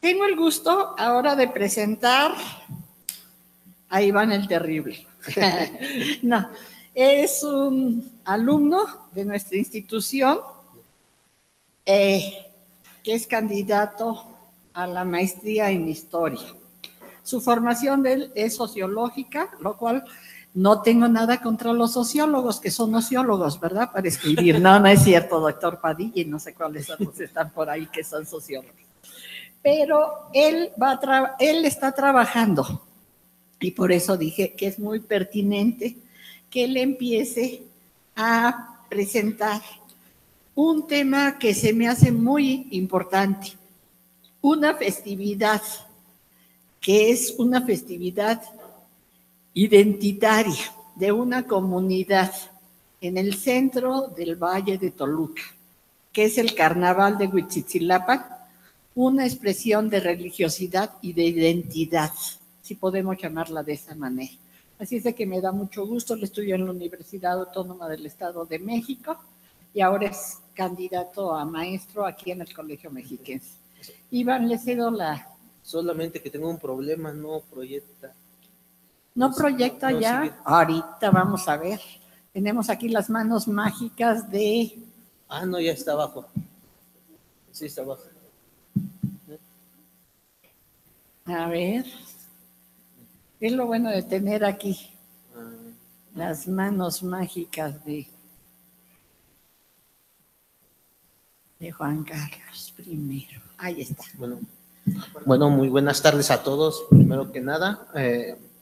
Tengo el gusto ahora de presentar a Iván el Terrible. No, es un alumno de nuestra institución que es candidato a la maestría en historia. Su formación de él es sociológica, lo cual no tengo nada contra los sociólogos, que son nociólogos, ¿verdad? Para escribir. No, no es cierto, doctor Padilla, y no sé cuáles otros están por ahí que son sociólogos. Pero él está trabajando, y por eso dije que es muy pertinente que él empiece a presentar un tema que se me hace muy importante, una festividad que es una festividad identitaria de una comunidad en el centro del Valle de Toluca, que es el Carnaval de Huitzilapan, una expresión de religiosidad y de identidad, si podemos llamarla de esa manera. Así es de que me da mucho gusto, le estudio en la Universidad Autónoma del Estado de México y ahora es candidato a maestro aquí en el Colegio Mexiquense. Iván, le cedo la... Solamente que tengo un problema, no proyecta. ¿No proyecta no, ya? Sigue. Ahorita vamos a ver. Tenemos aquí las manos mágicas de... Ah, no, ya está abajo. Sí, está abajo. A ver. Es lo bueno de tener aquí las manos mágicas de Juan Carlos I. Ahí está. Bueno, muy buenas tardes a todos. Primero que nada,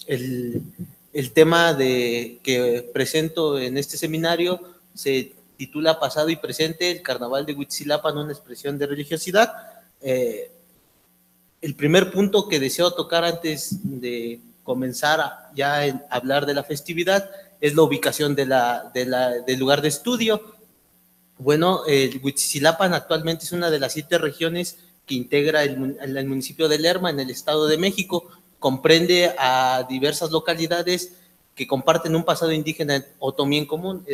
el tema que presento en este seminario se titula Pasado y Presente, el Carnaval de Huitzilapan, una expresión de religiosidad. El primer punto que deseo tocar antes de comenzar a hablar de la festividad es la ubicación del lugar de estudio. Bueno, el Huitzilapan actualmente es una de las 7 regiones que integra el municipio de Lerma en el Estado de México. Comprende a diversas localidades que comparten un pasado indígena otomí en común.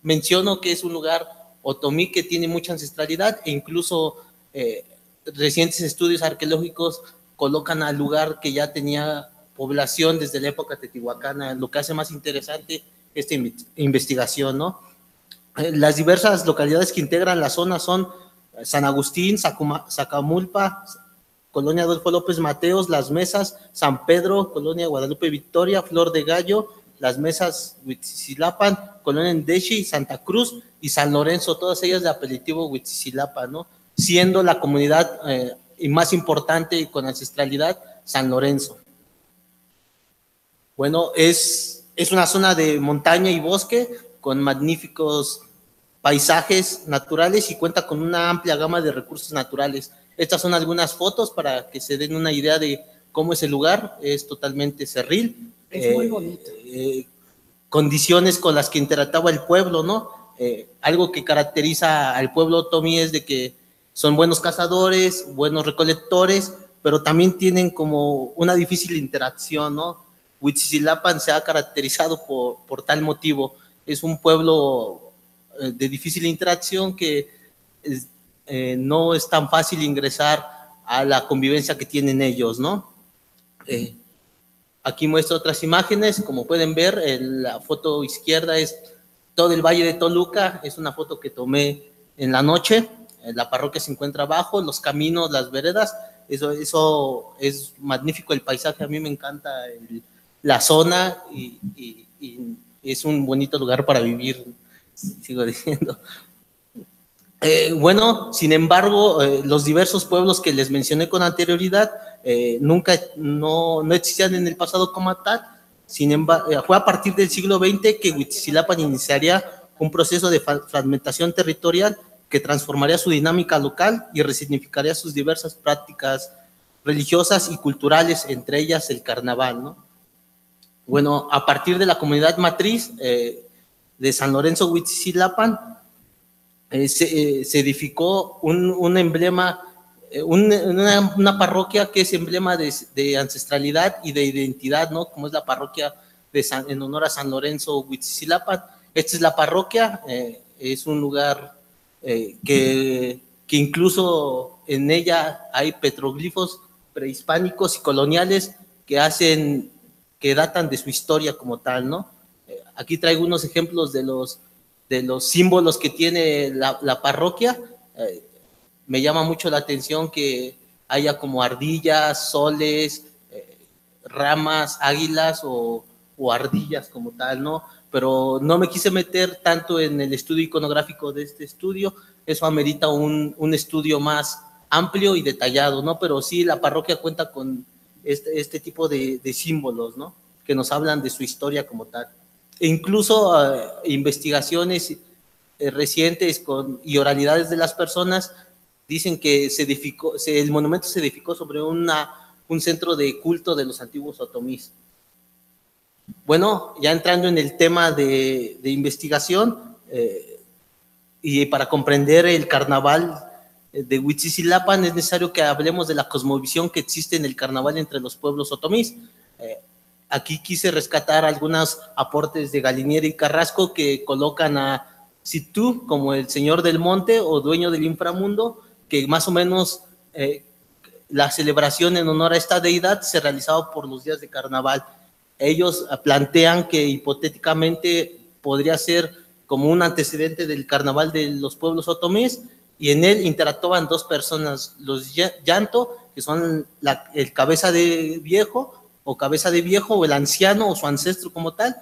Menciono que es un lugar otomí que tiene mucha ancestralidad e incluso recientes estudios arqueológicos colocan al lugar que ya tenía población desde la época teotihuacana, lo que hace más interesante esta investigación, ¿no? Las diversas localidades que integran la zona son San Agustín, Zacamulpa, Colonia Adolfo López Mateos, Las Mesas, San Pedro, Colonia Guadalupe Victoria, Flor de Gallo, Las Mesas, Huitzilapan, Colonia Endechi, Santa Cruz y San Lorenzo, todas ellas de apelativo Huitzilapan, ¿no? Siendo la comunidad más importante y con ancestralidad San Lorenzo. Bueno, es una zona de montaña y bosque con magníficos paisajes naturales y cuenta con una amplia gama de recursos naturales. Estas son algunas fotos para que se den una idea de cómo es el lugar. Es totalmente cerril. Es muy bonito. Condiciones con las que interactuaba el pueblo, ¿no? Algo que caracteriza al pueblo otomí es de que son buenos cazadores, buenos recolectores, pero también tienen como una difícil interacción, ¿no? Huitzilapan se ha caracterizado por tal motivo. Es un pueblo de difícil interacción que no es tan fácil ingresar a la convivencia que tienen ellos, ¿no? Aquí muestro otras imágenes, como pueden ver, la foto izquierda es todo el Valle de Toluca, es una foto que tomé en la noche, la parroquia se encuentra abajo, los caminos, las veredas, eso es magnífico el paisaje, a mí me encanta la zona y es un bonito lugar para vivir, sigo diciendo. Bueno, sin embargo, los diversos pueblos que les mencioné con anterioridad no existían en el pasado como tal. Sin embargo, fue a partir del siglo XX que Huitzilapan iniciaría un proceso de fragmentación territorial que transformaría su dinámica local y resignificaría sus diversas prácticas religiosas y culturales, entre ellas el carnaval, ¿no? Bueno, a partir de la comunidad matriz de San Lorenzo Huitzilapan, se edificó un emblema, una parroquia que es emblema de ancestralidad y de identidad, ¿no? Como es la parroquia en honor a San Lorenzo Huitzilapan. Esta es la parroquia, es un lugar que que incluso en ella hay petroglifos prehispánicos y coloniales que datan de su historia como tal, ¿no? Aquí traigo unos ejemplos de los símbolos que tiene la parroquia. Me llama mucho la atención que haya como ardillas, soles, ramas, águilas o ardillas como tal, ¿no? Pero no me quise meter tanto en el estudio iconográfico de este estudio, eso amerita un estudio más amplio y detallado, ¿no? Pero sí, la parroquia cuenta con este tipo de símbolos, ¿no? Que nos hablan de su historia como tal. E incluso investigaciones recientes y oralidades de las personas dicen que el monumento se edificó sobre un centro de culto de los antiguos otomís. Bueno, ya entrando en el tema de investigación, y para comprender el carnaval de Huitziliapan es necesario que hablemos de la cosmovisión que existe en el carnaval entre los pueblos otomís. Aquí quise rescatar algunos aportes de Galinieri y Carrasco que colocan a Sitú como el señor del monte o dueño del inframundo, que más o menos la celebración en honor a esta deidad se realizaba por los días de carnaval. Ellos plantean que hipotéticamente podría ser como un antecedente del carnaval de los pueblos otomíes, y en él interactuaban dos personas, los llanto, que son el cabeza de viejo o el anciano o su ancestro como tal,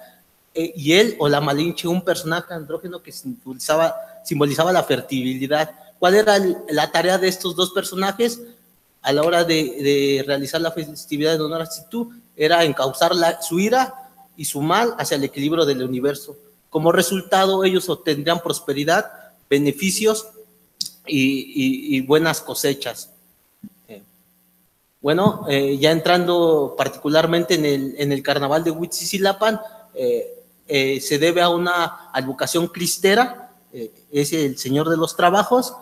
y él o la Malinche, un personaje andrógeno que simbolizaba la fertilidad. ¿Cuál era la tarea de estos dos personajes a la hora de realizar la festividad de honor a Sitú? Era encauzar su ira y su mal hacia el equilibrio del universo. Como resultado, ellos obtendrían prosperidad, beneficios y buenas cosechas. Bueno, ya entrando particularmente en el carnaval de Huitziliapan, se debe a una advocación cristera, es el señor de los trabajos.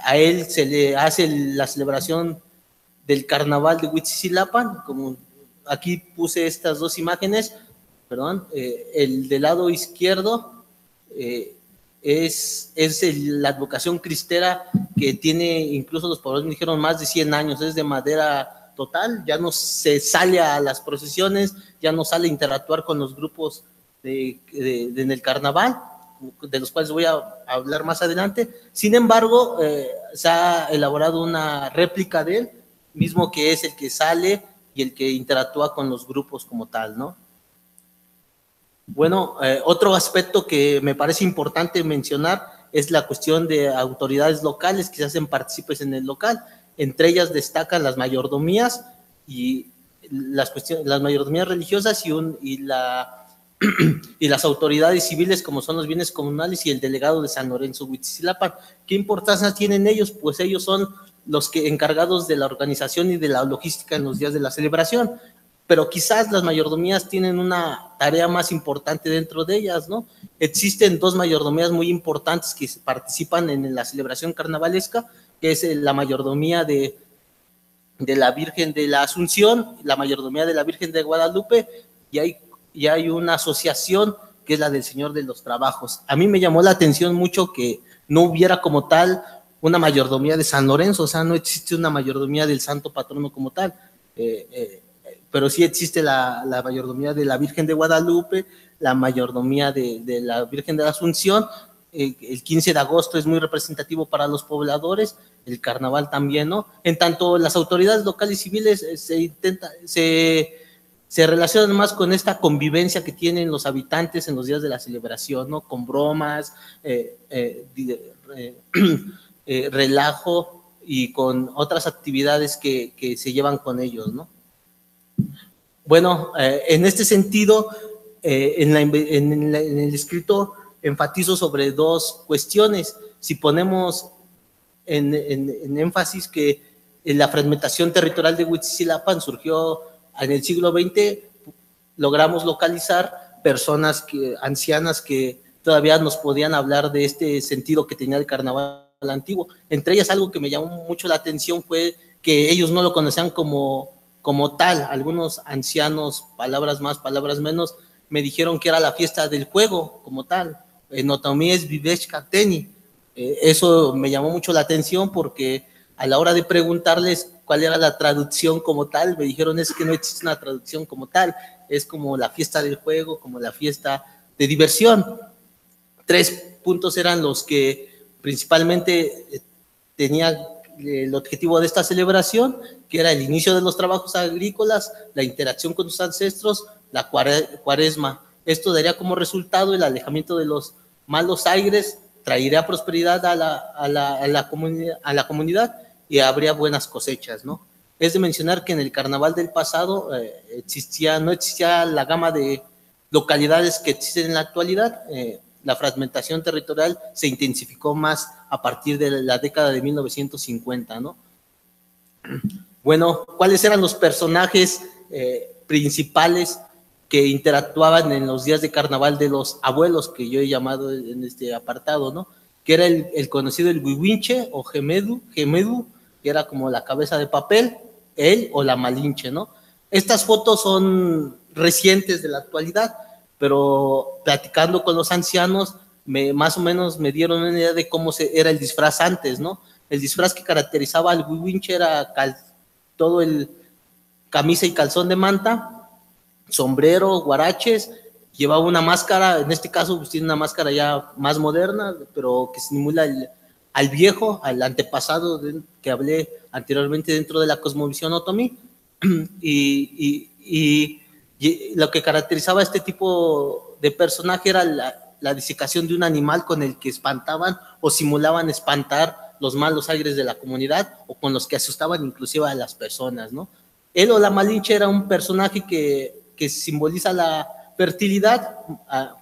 A él se le hace la celebración del carnaval de Huitziliapan, como aquí puse estas dos imágenes, perdón, el del lado izquierdo es la advocación cristera que tiene, incluso los pobladores me dijeron, más de 100 años, es de madera total, ya no se sale a las procesiones, ya no sale a interactuar con los grupos en el carnaval, de los cuales voy a hablar más adelante. Sin embargo, se ha elaborado una réplica de él, mismo que es el que sale y el que interactúa con los grupos como tal, ¿no? Bueno, otro aspecto que me parece importante mencionar es la cuestión de autoridades locales que se hacen partícipes en el local. Entre ellas destacan las mayordomías y las mayordomías religiosas y las autoridades civiles, como son los bienes comunales y el delegado de San Lorenzo Huitziliapan. ¿Qué importancia tienen ellos? Pues ellos son los encargados de la organización y de la logística en los días de la celebración, pero quizás las mayordomías tienen una tarea más importante dentro de ellas, ¿no? Existen dos mayordomías muy importantes que participan en la celebración carnavalesca, que es la mayordomía de la Virgen de la Asunción, la mayordomía de la Virgen de Guadalupe, y hay una asociación que es la del Señor de los Trabajos. A mí me llamó la atención mucho que no hubiera como tal una mayordomía de San Lorenzo, o sea, no existe una mayordomía del santo patrono como tal, pero sí existe la mayordomía de la Virgen de Guadalupe, la mayordomía de la Virgen de la Asunción. El 15 de agosto es muy representativo para los pobladores, el carnaval también, ¿no? En tanto, las autoridades locales y civiles se relacionan más con esta convivencia que tienen los habitantes en los días de la celebración, ¿no? Con bromas, relajo y con otras actividades que se llevan con ellos, ¿no? Bueno, en este sentido, en el escrito enfatizo sobre dos cuestiones. Si ponemos en énfasis que la fragmentación territorial de Huitziliapan surgió en el siglo XX, logramos localizar personas ancianas que todavía nos podían hablar de este sentido que tenía el carnaval antiguo. Entre ellas, algo que me llamó mucho la atención fue que ellos no lo conocían como tal. Algunos ancianos, palabras más, palabras menos, me dijeron que era la fiesta del juego como tal. En otomí es Vivesh Kateni. Eso me llamó mucho la atención porque a la hora de preguntarles cuál era la traducción como tal, me dijeron es que no existe una traducción como tal, es como la fiesta del juego, como la fiesta de diversión. 3 puntos eran los que principalmente tenía el objetivo de esta celebración, que era el inicio de los trabajos agrícolas, la interacción con los ancestros, la cuaresma. Esto daría como resultado el alejamiento de los malos aires, traería prosperidad a la comunidad y habría buenas cosechas, ¿no? Es de mencionar que en el carnaval del pasado no existía la gama de localidades que existen en la actualidad. La fragmentación territorial se intensificó más a partir de la década de 1950, ¿no? Bueno, ¿cuáles eran los personajes principales que interactuaban en los días de carnaval de los abuelos, que yo he llamado en este apartado, ¿no? Que era el conocido el Huihuinche o Gemedu, que era como la cabeza de papel, él o la Malinche, ¿no? Estas fotos son recientes de la actualidad, pero platicando con los ancianos, más o menos me dieron una idea de cómo era el disfraz antes, ¿no? El disfraz que caracterizaba al Huihuinche era todo el camisa y calzón de manta, sombrero, guaraches, llevaba una máscara, en este caso pues, tiene una máscara ya más moderna, pero que simula al viejo, al antepasado que hablé anteriormente dentro de la cosmovisión otomí, y lo que caracterizaba a este tipo de personaje era la disecación de un animal con el que espantaban o simulaban espantar los malos aires de la comunidad o con los que asustaban inclusive a las personas, ¿no? Él o la Malinche era un personaje que simboliza la fertilidad.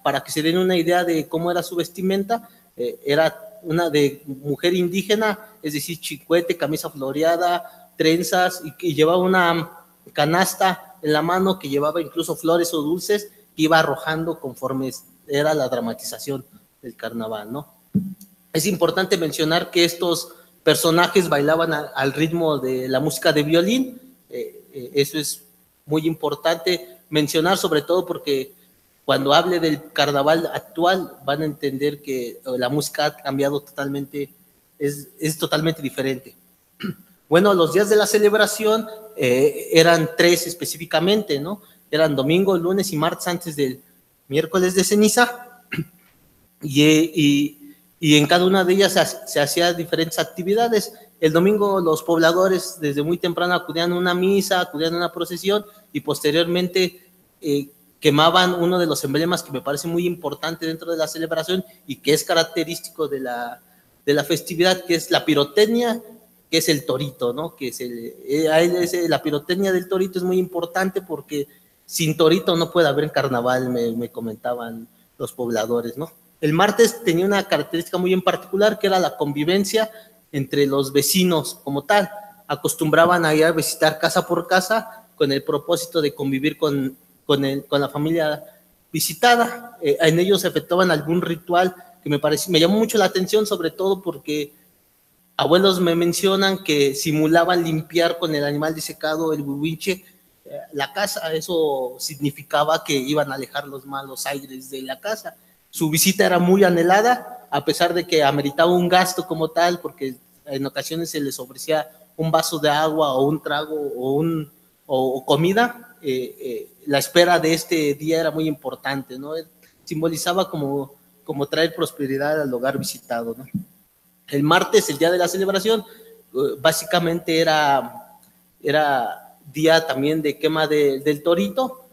Para que se den una idea de cómo era su vestimenta, era una de mujer indígena, es decir, chicuete, camisa floreada, trenzas, y llevaba una canasta en la mano que llevaba incluso flores o dulces que iba arrojando conforme era la dramatización del carnaval, ¿no? Es importante mencionar que estos personajes bailaban al ritmo de la música de violín. Eso es muy importante mencionar, sobre todo porque cuando hable del carnaval actual van a entender que la música ha cambiado totalmente, es totalmente diferente. Bueno, los días de la celebración eran 3 específicamente, ¿no? Eran domingo, lunes y martes antes del miércoles de ceniza, y en cada una de ellas se hacían diferentes actividades. El domingo los pobladores desde muy temprano acudían a una misa, acudían a una procesión y posteriormente quemaban uno de los emblemas que me parece muy importante dentro de la celebración y que es característico de la festividad, que es la pirotecnia, que es el torito, ¿no? Que es la pirotecnia del torito es muy importante porque sin torito no puede haber carnaval, me comentaban los pobladores, ¿no? El martes tenía una característica muy en particular, que era la convivencia entre los vecinos como tal. Acostumbraban a ir a visitar casa por casa con el propósito de convivir con la familia visitada. En ellos se efectuaban algún ritual que me llamó mucho la atención, sobre todo porque abuelos me mencionan que simulaban limpiar con el animal disecado, el huihuinche, la casa. Eso significaba que iban a alejar los malos aires de la casa. Su visita era muy anhelada, a pesar de que ameritaba un gasto como tal, porque en ocasiones se les ofrecía un vaso de agua o un trago o comida. La espera de este día era muy importante, ¿no? Simbolizaba como traer prosperidad al hogar visitado, ¿no? El martes, el día de la celebración, básicamente era día también de quema del torito.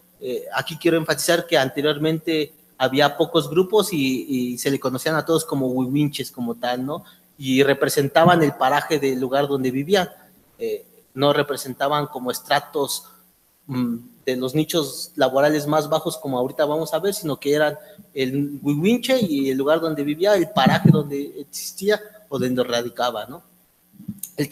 Aquí quiero enfatizar que anteriormente había pocos grupos y se le conocían a todos como huihuinches como tal, ¿no? Y representaban el paraje del lugar donde vivían. No representaban como estratos de los nichos laborales más bajos como ahorita vamos a ver, sino que eran el huihuinche y el lugar donde vivía, el paraje donde existía o donde radicaba, ¿no? En el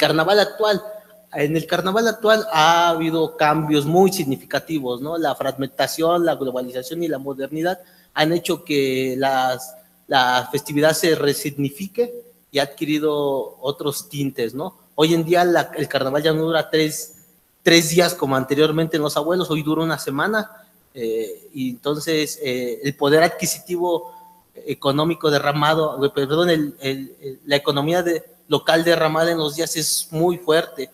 carnaval actual ha habido cambios muy significativos, ¿no? La fragmentación, la globalización y la modernidad han hecho que la festividad se resignifique y ha adquirido otros tintes, ¿no? Hoy en día el carnaval ya no dura tres días como anteriormente en los abuelos, hoy dura una semana, y entonces el poder adquisitivo económico derramado, perdón, la economía local derramada en los días es muy fuerte.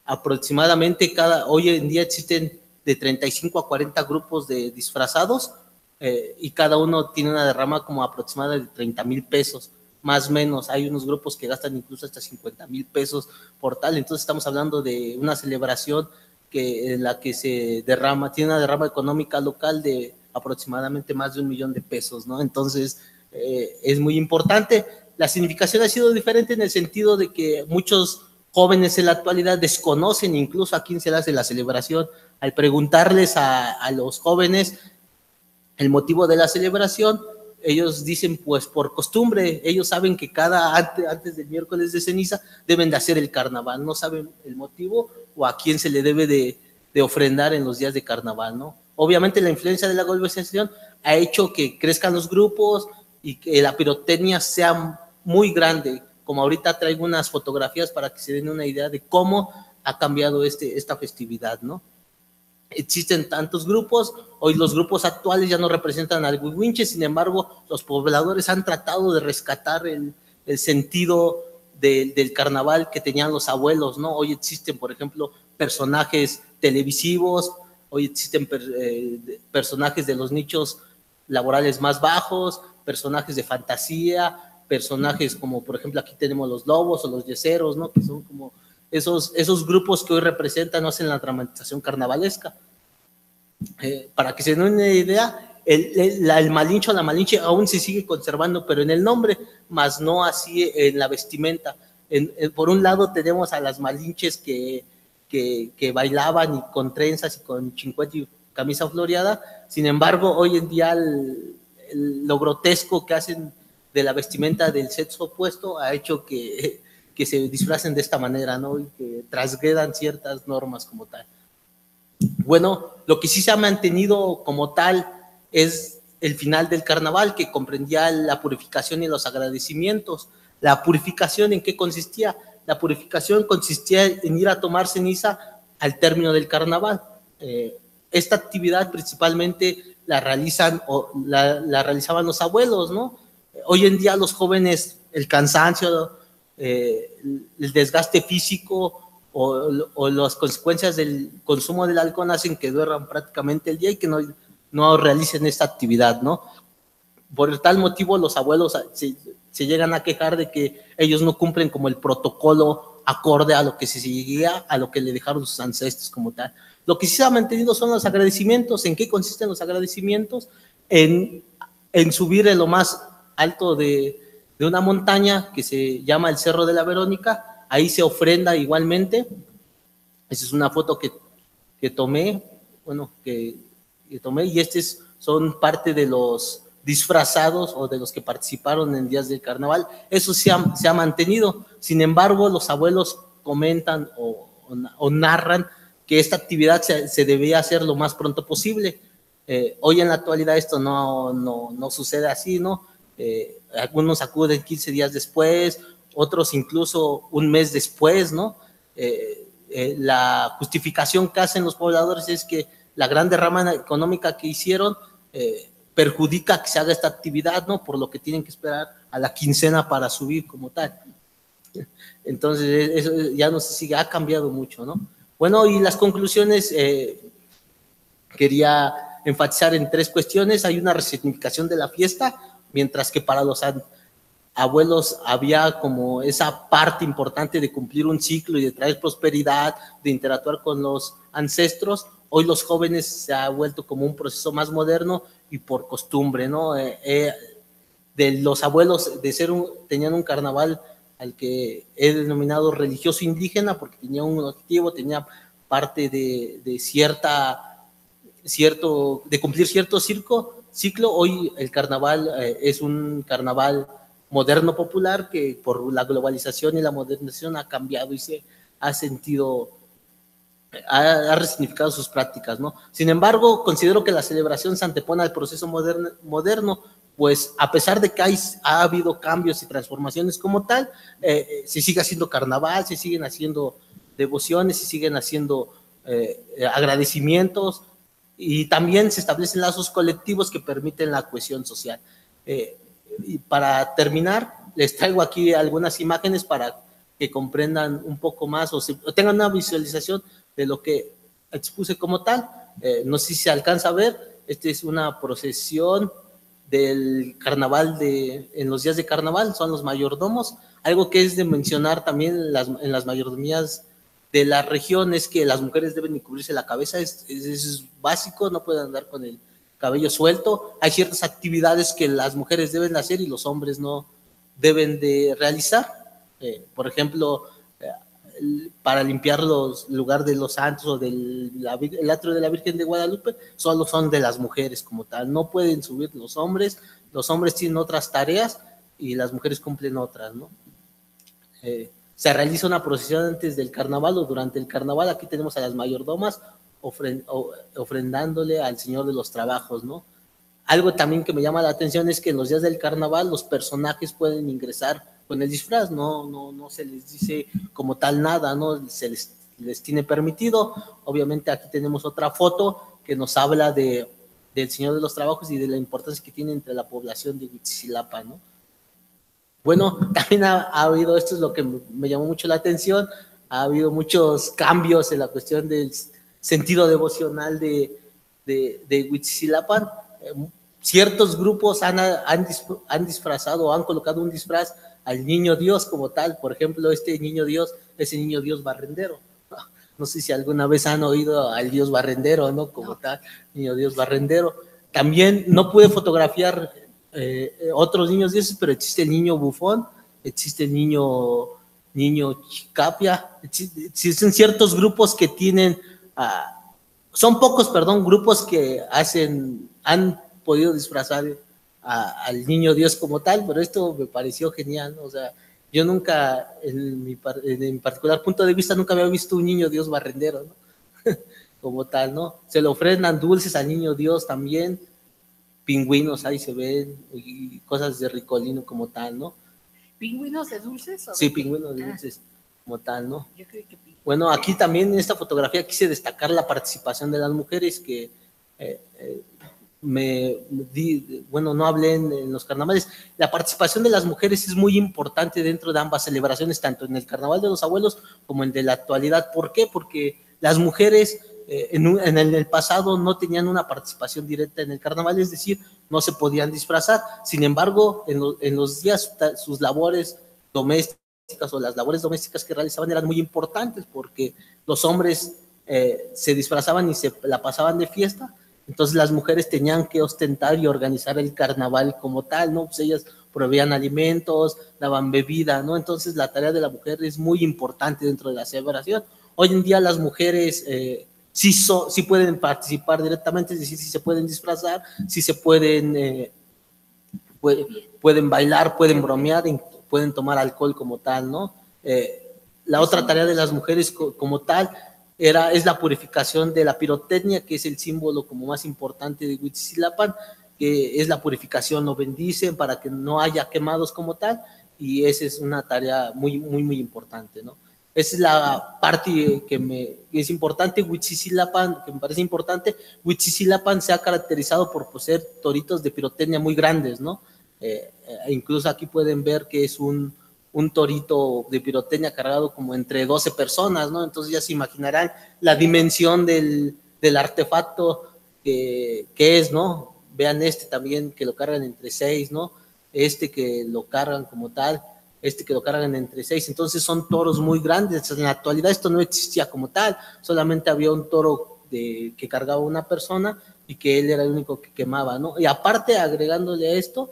Aproximadamente hoy en día existen de 35 a 40 grupos de disfrazados y cada uno tiene una derrama como aproximada de 30,000 pesos, más o menos. Hay unos grupos que gastan incluso hasta 50,000 pesos por tal. Entonces estamos hablando de una celebración en la que tiene una derrama económica local de aproximadamente más de 1,000,000 de pesos, ¿no? Entonces es muy importante. La significación ha sido diferente en el sentido de que muchos jóvenes en la actualidad desconocen incluso a quién se le hace la celebración. Al preguntarles a los jóvenes el motivo de la celebración, ellos dicen, pues por costumbre. Ellos saben que antes del miércoles de ceniza deben de hacer el carnaval, no saben el motivo o a quién se le debe de ofrendar en los días de carnaval, ¿no? Obviamente la influencia de la globalización ha hecho que crezcan los grupos y que la pirotecnia sea muy grande. Como ahorita traigo unas fotografías para que se den una idea de cómo ha cambiado esta festividad, ¿no? Existen tantos grupos, hoy los grupos actuales ya no representan al Huihuinche, sin embargo, los pobladores han tratado de rescatar el sentido del carnaval que tenían los abuelos, ¿no? Hoy existen, por ejemplo, personajes televisivos, hoy existen personajes de los nichos laborales más bajos, personajes de fantasía, personajes como, por ejemplo, aquí tenemos los lobos o los yeseros, ¿no? Que son como esos grupos que hoy representan o hacen la dramatización carnavalesca. Para que se den una idea, el Malinche o la Malinche aún se sigue conservando, pero en el nombre, más no así en la vestimenta. Por un lado tenemos a las Malinches que bailaban y con trenzas y con chincuete y camisa floreada. Sin embargo, hoy en día lo grotesco que hacen de la vestimenta del sexo opuesto ha hecho que se disfracen de esta manera, ¿no? Y que transgredan ciertas normas como tal. Bueno, lo que sí se ha mantenido como tal es el final del carnaval, que comprendía la purificación y los agradecimientos. ¿La purificación en qué consistía? La purificación consistía en ir a tomar ceniza al término del carnaval. Esta actividad principalmente la realizaban los abuelos, ¿no? Hoy en día los jóvenes, el cansancio, el desgaste físico o las consecuencias del consumo del alcohol hacen que duerman prácticamente el día y que no realicen esta actividad, ¿no? Por tal motivo los abuelos se llegan a quejar de que ellos no cumplen como el protocolo acorde a lo que se seguía, a lo que le dejaron sus ancestros como tal. Lo que sí se ha mantenido son los agradecimientos. ¿En qué consisten los agradecimientos? En subir en lo más alto de una montaña que se llama el Cerro de la Verónica. Ahí se ofrenda igualmente. Esa es una foto que tomé, y son parte de los disfrazados o de los que participaron en días del carnaval. Eso se ha mantenido. Sin embargo, los abuelos comentan o narran que esta actividad se debía hacer lo más pronto posible. Hoy en la actualidad esto no sucede así, ¿no? Algunos acuden 15 días después, otros incluso un mes después, ¿no? La justificación que hacen los pobladores es que la gran derrama económica que hicieron perjudica que se haga esta actividad, ¿no? Por lo que tienen que esperar a la quincena para subir como tal. Entonces, eso ya no se sigue, ha cambiado mucho, ¿no? Bueno, y las conclusiones, quería enfatizar en 3 cuestiones. Hay una resignificación de la fiesta, mientras que para los abuelos había como esa parte importante de cumplir un ciclo y de traer prosperidad, de interactuar con los ancestros. Hoy los jóvenes se ha vuelto como un proceso más moderno y por costumbre, ¿no? De los abuelos tenían un carnaval al que he denominado religioso indígena, porque tenía un objetivo, tenía parte de cumplir cierto ciclo. Hoy el carnaval es un carnaval moderno popular que por la globalización y la modernización ha cambiado y se ha ha resignificado sus prácticas, ¿no? Sin embargo, considero que la celebración se antepone al proceso moderno, pues a pesar de que ha habido cambios y transformaciones como tal, se sigue haciendo carnaval, se siguen haciendo devociones, se siguen haciendo agradecimientos y también se establecen lazos colectivos que permiten la cohesión social. Y para terminar, les traigo aquí algunas imágenes para que comprendan un poco más o tengan una visualización de lo que expuse como tal. No sé si se alcanza a ver, esta es una procesión del carnaval en los días de carnaval, son los mayordomos. Algo que es de mencionar también en las mayordomías de la región es que las mujeres deben cubrirse la cabeza, es básico, no pueden andar con el cabello suelto. Hay ciertas actividades que las mujeres deben hacer y los hombres no deben de realizar. Por ejemplo, para limpiar el lugar de los santos o el atrio de la Virgen de Guadalupe, solo son de las mujeres como tal, no pueden subir los hombres tienen otras tareas y las mujeres cumplen otras, ¿no? Se realiza una procesión antes del carnaval o durante el carnaval. Aquí tenemos a las mayordomas ofrendándole al Señor de los Trabajos, ¿no? Algo también que me llama la atención es que en los días del carnaval los personajes pueden ingresar con el disfraz, no se les dice como tal nada, ¿no? Se les tiene permitido. Obviamente aquí tenemos otra foto que nos habla del Señor de los Trabajos y de la importancia que tiene entre la población de Huitzilapa, ¿no? Bueno, también ha habido, esto es lo que me llamó mucho la atención, ha habido muchos cambios en la cuestión del sentido devocional de Huitzilapan. Ciertos grupos han disfrazado o han colocado un disfraz al niño Dios como tal. Por ejemplo, este niño Dios es el niño Dios barrendero. No sé si alguna vez han oído al Dios barrendero, ¿no? Como tal, niño Dios barrendero. También no pude fotografiar otros niños dioses, pero existe el niño bufón, existe el niño chicapia, existen ciertos grupos que tienen, son pocos, perdón, grupos que han podido disfrazar al niño Dios como tal, pero esto me pareció genial, ¿no? O sea, yo nunca, en mi particular punto de vista, nunca había visto un niño Dios barrendero, ¿no? Como tal, ¿no? Se le ofrendan dulces al niño Dios también, pingüinos ahí se ven, y cosas de Ricolino como tal, ¿no? ¿Pingüinos de dulces? Sí, pingüinos de dulces como tal, ¿no? Yo creo que pingüinos. Bueno, aquí también en esta fotografía quise destacar la participación de las mujeres que no hablé en los carnavales. La participación de las mujeres es muy importante dentro de ambas celebraciones, tanto en el carnaval de los abuelos como en el de la actualidad. ¿Por qué? Porque las mujeres en el pasado no tenían una participación directa en el carnaval, es decir, no se podían disfrazar. Sin embargo, en los días sus labores domésticas o las labores domésticas que realizaban eran muy importantes porque los hombres se disfrazaban y se la pasaban de fiesta. Entonces las mujeres tenían que ostentar y organizar el carnaval como tal, ¿no? Pues ellas proveían alimentos, daban bebida, ¿no? Entonces la tarea de la mujer es muy importante dentro de la celebración. Hoy en día las mujeres sí pueden participar directamente, es decir, sí se pueden disfrazar, sí se pueden bailar, pueden bromear, pueden tomar alcohol como tal, ¿no? La otra tarea de las mujeres como tal es la purificación de la pirotecnia, que es el símbolo como más importante de Huitzilapan, que es la purificación, lo bendicen para que no haya quemados como tal, y esa es una tarea muy, muy, muy importante, ¿no? Esa es la parte que es importante. Huitzilapan, que me parece importante, Huitzilapan se ha caracterizado por poseer toritos de pirotecnia muy grandes, ¿no? Incluso aquí pueden ver que es un torito de pirotecnia cargado como entre 12 personas, ¿no? Entonces ya se imaginarán la dimensión del artefacto que es, ¿no? Vean este también que lo cargan entre 6, ¿no? Este que lo cargan como tal, este que lo cargan entre 6, entonces son toros muy grandes. En la actualidad esto no existía como tal, solamente había un toro que cargaba una persona y que él era el único que quemaba, ¿no? Y aparte, agregándole a esto,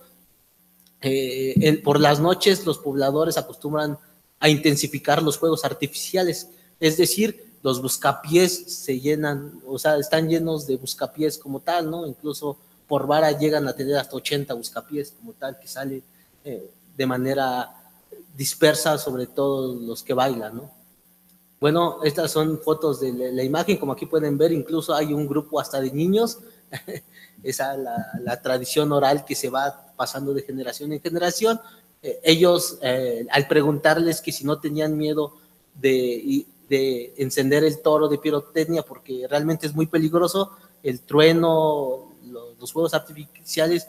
por las noches los pobladores acostumbran a intensificar los fuegos artificiales, es decir, los buscapiés se llenan, o sea, están llenos de buscapiés como tal, ¿no? Incluso por vara llegan a tener hasta 80 buscapiés como tal, que salen de manera dispersa sobre todos los que bailan, ¿no? Bueno, estas son fotos de la imagen, como aquí pueden ver, incluso hay un grupo hasta de niños. Esa la tradición oral que se va pasando de generación en generación. Ellos, al preguntarles que si no tenían miedo de encender el toro de pirotecnia, porque realmente es muy peligroso, el trueno, los fuegos artificiales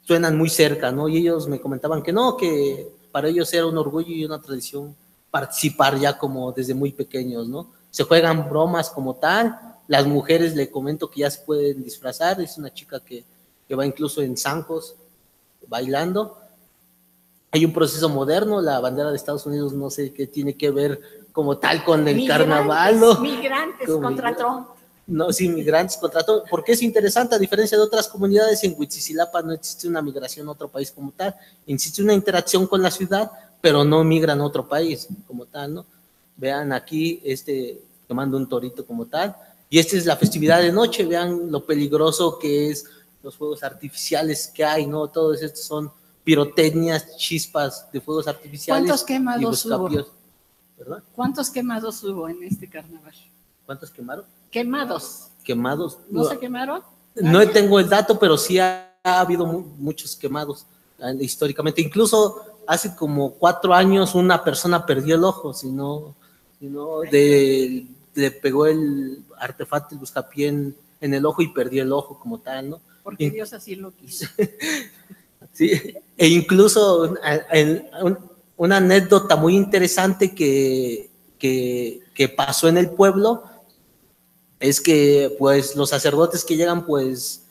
suenan muy cerca, ¿no? Y ellos me comentaban que no, que para ellos era un orgullo y una tradición participar ya como desde muy pequeños, ¿no? Se juegan bromas como tal, las mujeres le comento que ya se pueden disfrazar, es una chica que va incluso en zancos bailando. Hay un proceso moderno, la bandera de Estados Unidos no sé qué tiene que ver como tal con el carnaval, ¿no? Migrantes contra Trump. No, sí, migrantes contra Trump, porque es interesante, a diferencia de otras comunidades, en Huitzilapa no existe una migración a otro país como tal, existe una interacción con la ciudad, pero no migran a otro país como tal, ¿no? Vean aquí, tomando un torito como tal, y esta es la festividad de noche, vean lo peligroso que es, los fuegos artificiales que hay, ¿no? Todos estos son pirotecnias, chispas de fuegos artificiales. ¿Cuántos quemados hubo? ¿Verdad? ¿Cuántos quemados hubo en este carnaval? ¿Cuántos quemaron? Quemados. Quemados. ¿No se quemaron? No tengo el dato, pero sí ha habido muchos quemados históricamente. Incluso hace como 4 años una persona perdió el ojo, le pegó el artefacto, el buscapié en el ojo y perdió el ojo como tal, ¿no? Porque Dios así lo quiso. Sí, e incluso una anécdota muy interesante que pasó en el pueblo es que pues los sacerdotes que llegan pues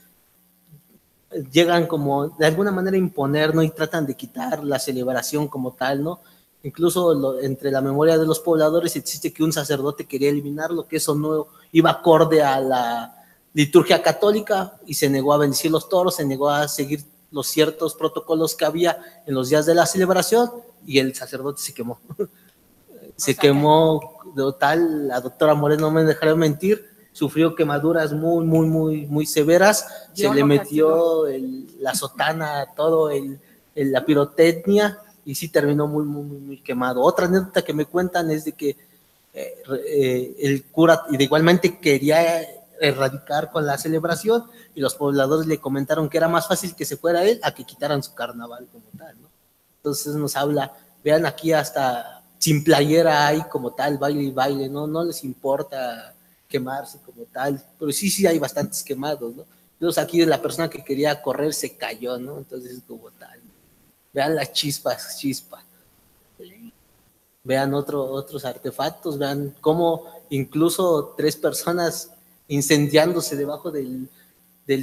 llegan como de alguna manera a imponer, ¿no? Y tratan de quitar la celebración como tal, ¿no? Incluso entre la memoria de los pobladores existe que un sacerdote quería eliminarlo, que eso no iba acorde a la liturgia católica y se negó a bendecir los toros, se negó a seguir los ciertos protocolos que había en los días de la celebración y el sacerdote se quemó. Se quemó total, la doctora Moreno no me dejará mentir, sufrió quemaduras muy severas, se le metió la sotana, todo la pirotecnia y sí terminó muy quemado. Otra anécdota que me cuentan es de que el cura igualmente quería erradicar con la celebración y los pobladores le comentaron que era más fácil que se fuera él a que quitaran su carnaval como tal, ¿no? Entonces nos habla, vean aquí hasta sin playera hay como tal, baile y baile, no les importa quemarse como tal, pero sí hay bastantes quemados, ¿no? Entonces aquí la persona que quería correr se cayó, ¿no? Entonces como tal, vean las chispas, vean otros artefactos, vean cómo incluso 3 personas incendiándose debajo del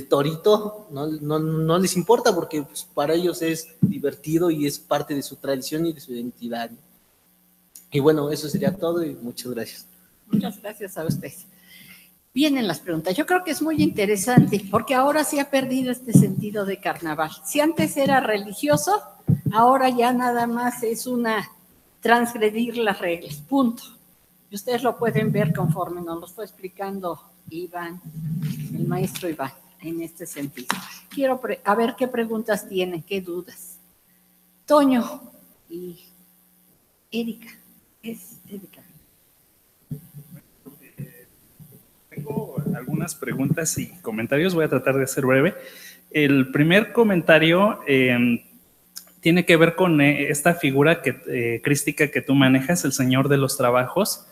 torito, no les importa porque pues, para ellos es divertido y es parte de su tradición y de su identidad, ¿no? Y bueno, eso sería todo y muchas gracias. Muchas gracias a ustedes. Vienen las preguntas. Yo creo que es muy interesante porque ahora sí ha perdido este sentido de carnaval. Si antes era religioso, ahora ya nada más es transgredir las reglas, punto. Y ustedes lo pueden ver conforme nos lo fue explicando Iván, el maestro Iván, en este sentido. Quiero a ver qué preguntas tienen, qué dudas. Toño y Erika. Es Erika. Tengo algunas preguntas y comentarios, voy a tratar de ser breve. El primer comentario tiene que ver con esta figura crística que tú manejas, el Señor de los Trabajos.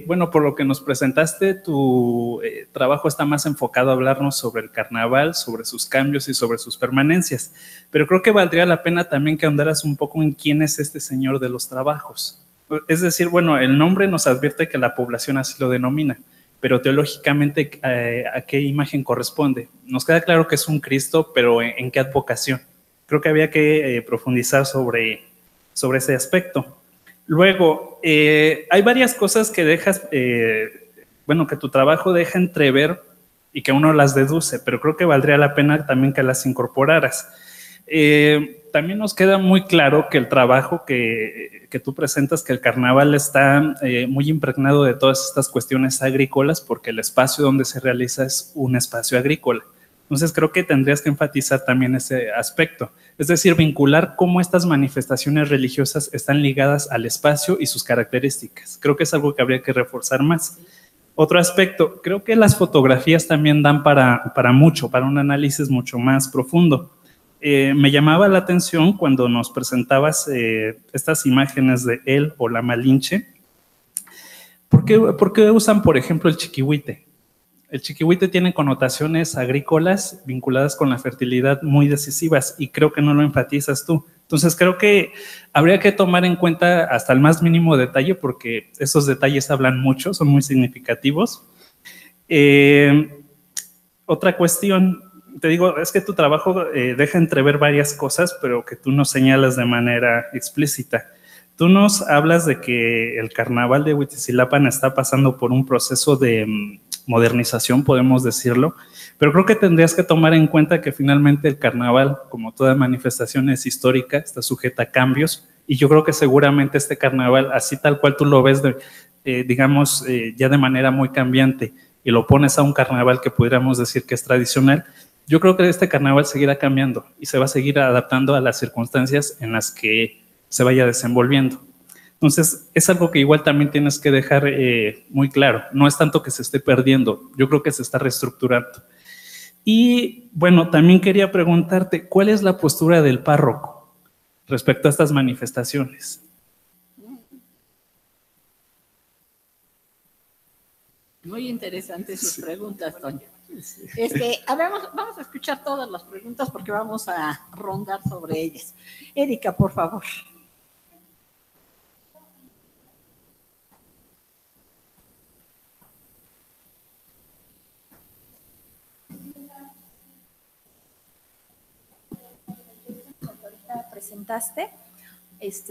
Bueno, por lo que nos presentaste, tu trabajo está más enfocado a hablarnos sobre el carnaval, sobre sus cambios y sobre sus permanencias, pero creo que valdría la pena también que ahondaras un poco en quién es este Señor de los Trabajos. Es decir, bueno, el nombre nos advierte que la población así lo denomina, pero teológicamente, ¿a qué imagen corresponde? Nos queda claro que es un Cristo, pero ¿en qué advocación? Creo que había que profundizar sobre ese aspecto. Luego, hay varias cosas que dejas, que tu trabajo deja entrever y que uno las deduce, pero creo que valdría la pena también que las incorporaras. También nos queda muy claro que el trabajo que tú presentas, que el carnaval está muy impregnado de todas estas cuestiones agrícolas, porque el espacio donde se realiza es un espacio agrícola. Entonces creo que tendrías que enfatizar también ese aspecto, es decir, vincular cómo estas manifestaciones religiosas están ligadas al espacio y sus características. Creo que es algo que habría que reforzar más. Otro aspecto, creo que las fotografías también dan para un análisis mucho más profundo. Me llamaba la atención cuando nos presentabas estas imágenes de él o la Malinche. ¿Por qué usan, por ejemplo, el chiquihuite? El chiquihuite tiene connotaciones agrícolas vinculadas con la fertilidad muy decisivas y creo que no lo enfatizas tú. Entonces creo que habría que tomar en cuenta hasta el más mínimo detalle porque esos detalles hablan mucho, son muy significativos. Otra cuestión, te digo, es que tu trabajo deja entrever varias cosas, pero que tú no señalas de manera explícita. Tú nos hablas de que el carnaval de Huitzilapan está pasando por un proceso de modernización, podemos decirlo, pero creo que tendrías que tomar en cuenta que finalmente el carnaval, como toda manifestación es histórica, está sujeta a cambios, y yo creo que seguramente este carnaval, así tal cual tú lo ves, digamos, ya de manera muy cambiante, y lo pones a un carnaval que pudiéramos decir que es tradicional, yo creo que este carnaval seguirá cambiando y se va a seguir adaptando a las circunstancias en las que se vaya desenvolviendo. Entonces, es algo que igual también tienes que dejar muy claro. No es tanto que se esté perdiendo, yo creo que se está reestructurando. Y bueno, también quería preguntarte, ¿cuál es la postura del párroco respecto a estas manifestaciones? Muy interesantes sus preguntas, Toño. Vamos a escuchar todas las preguntas porque vamos a rondar sobre ellas. Erika, por favor. Presentaste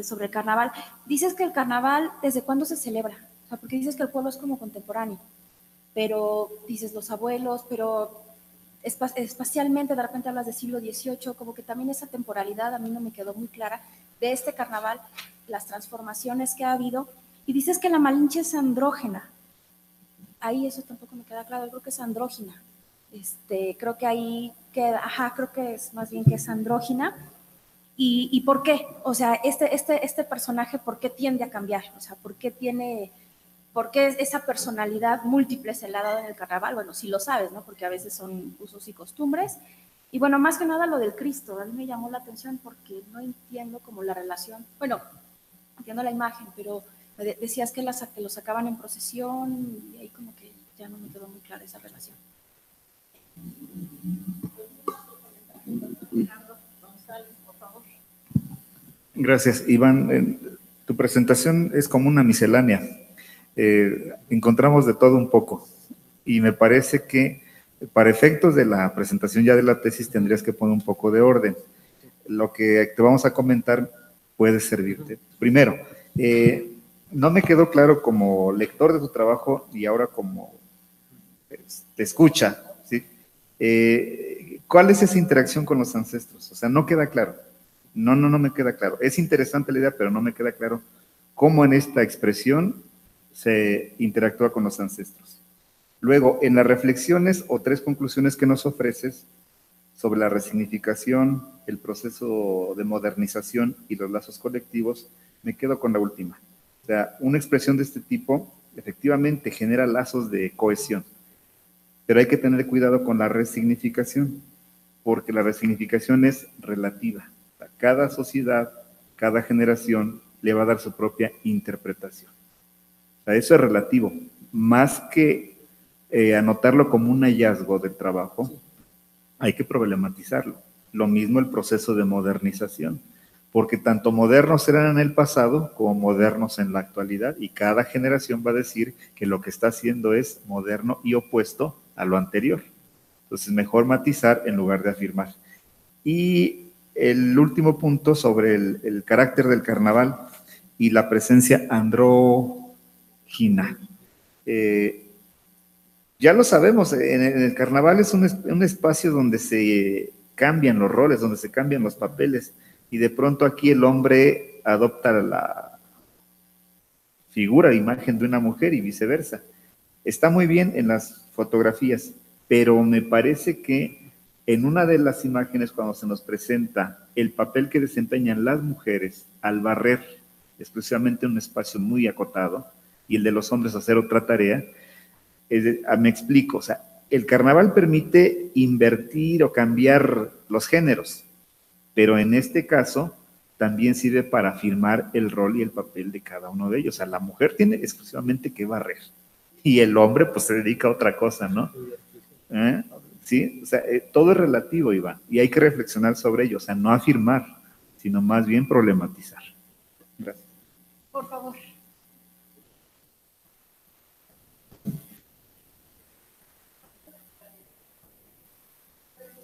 sobre el carnaval. Dices que el carnaval, ¿desde cuándo se celebra? O sea, porque dices que el pueblo es como contemporáneo, pero dices los abuelos, pero espacialmente de repente hablas del siglo XVIII, como que también esa temporalidad a mí no me quedó muy clara de este carnaval, las transformaciones que ha habido, y dices que la Malinche es andrógena. Ahí eso tampoco me queda claro, creo que es andrógina. Creo que ahí queda, creo que es más bien que es andrógina. ¿Y por qué? O sea, este personaje, ¿por qué tiende a cambiar? O sea, ¿por qué esa personalidad múltiple se le ha dado en el carnaval? Bueno, sí lo sabes, ¿no? Porque a veces son usos y costumbres. Y bueno, más que nada lo del Cristo, a mí me llamó la atención porque no entiendo como la relación. Bueno, entiendo la imagen, pero decías que lo sacaban en procesión y ahí como que ya no me quedó muy clara esa relación. Gracias, Iván. Tu presentación es como una miscelánea. Encontramos de todo un poco y me parece que para efectos de la presentación ya de la tesis tendrías que poner un poco de orden. Lo que te vamos a comentar puede servirte. Primero, no me quedó claro como lector de tu trabajo y ahora como te escucha, ¿sí? ¿Cuál es esa interacción con los ancestros? O sea, no queda claro. No me queda claro. Es interesante la idea, pero no me queda claro cómo en esta expresión se interactúa con los ancestros. Luego, en las reflexiones o 3 conclusiones que nos ofreces sobre la resignificación, el proceso de modernización y los lazos colectivos, me quedo con la última. O sea, una expresión de este tipo efectivamente genera lazos de cohesión, pero hay que tener cuidado con la resignificación, porque la resignificación es relativa. Cada sociedad, cada generación le va a dar su propia interpretación. O sea, eso es relativo. Más que anotarlo como un hallazgo del trabajo, hay que problematizarlo. Lo mismo el proceso de modernización, porque tanto modernos eran en el pasado como modernos en la actualidad, y cada generación va a decir que lo que está haciendo es moderno y opuesto a lo anterior. Entonces, mejor matizar en lugar de afirmar. Y el último punto sobre el carácter del carnaval y la presencia andrógina. Ya lo sabemos, en el carnaval es un espacio donde se cambian los roles, donde se cambian los papeles, y de pronto aquí el hombre adopta la figura, imagen de una mujer y viceversa. Está muy bien en las fotografías, pero me parece que en una de las imágenes, cuando se nos presenta el papel que desempeñan las mujeres al barrer exclusivamente un espacio muy acotado, y el de los hombres hacer otra tarea, me explico, o sea, el carnaval permite invertir o cambiar los géneros, pero en este caso también sirve para afirmar el rol y el papel de cada uno de ellos. O sea, la mujer tiene exclusivamente que barrer, y el hombre pues se dedica a otra cosa, ¿no? Sí, o sea, todo es relativo, Iván, y hay que reflexionar sobre ello, o sea, no afirmar, sino más bien problematizar. Gracias. Por favor.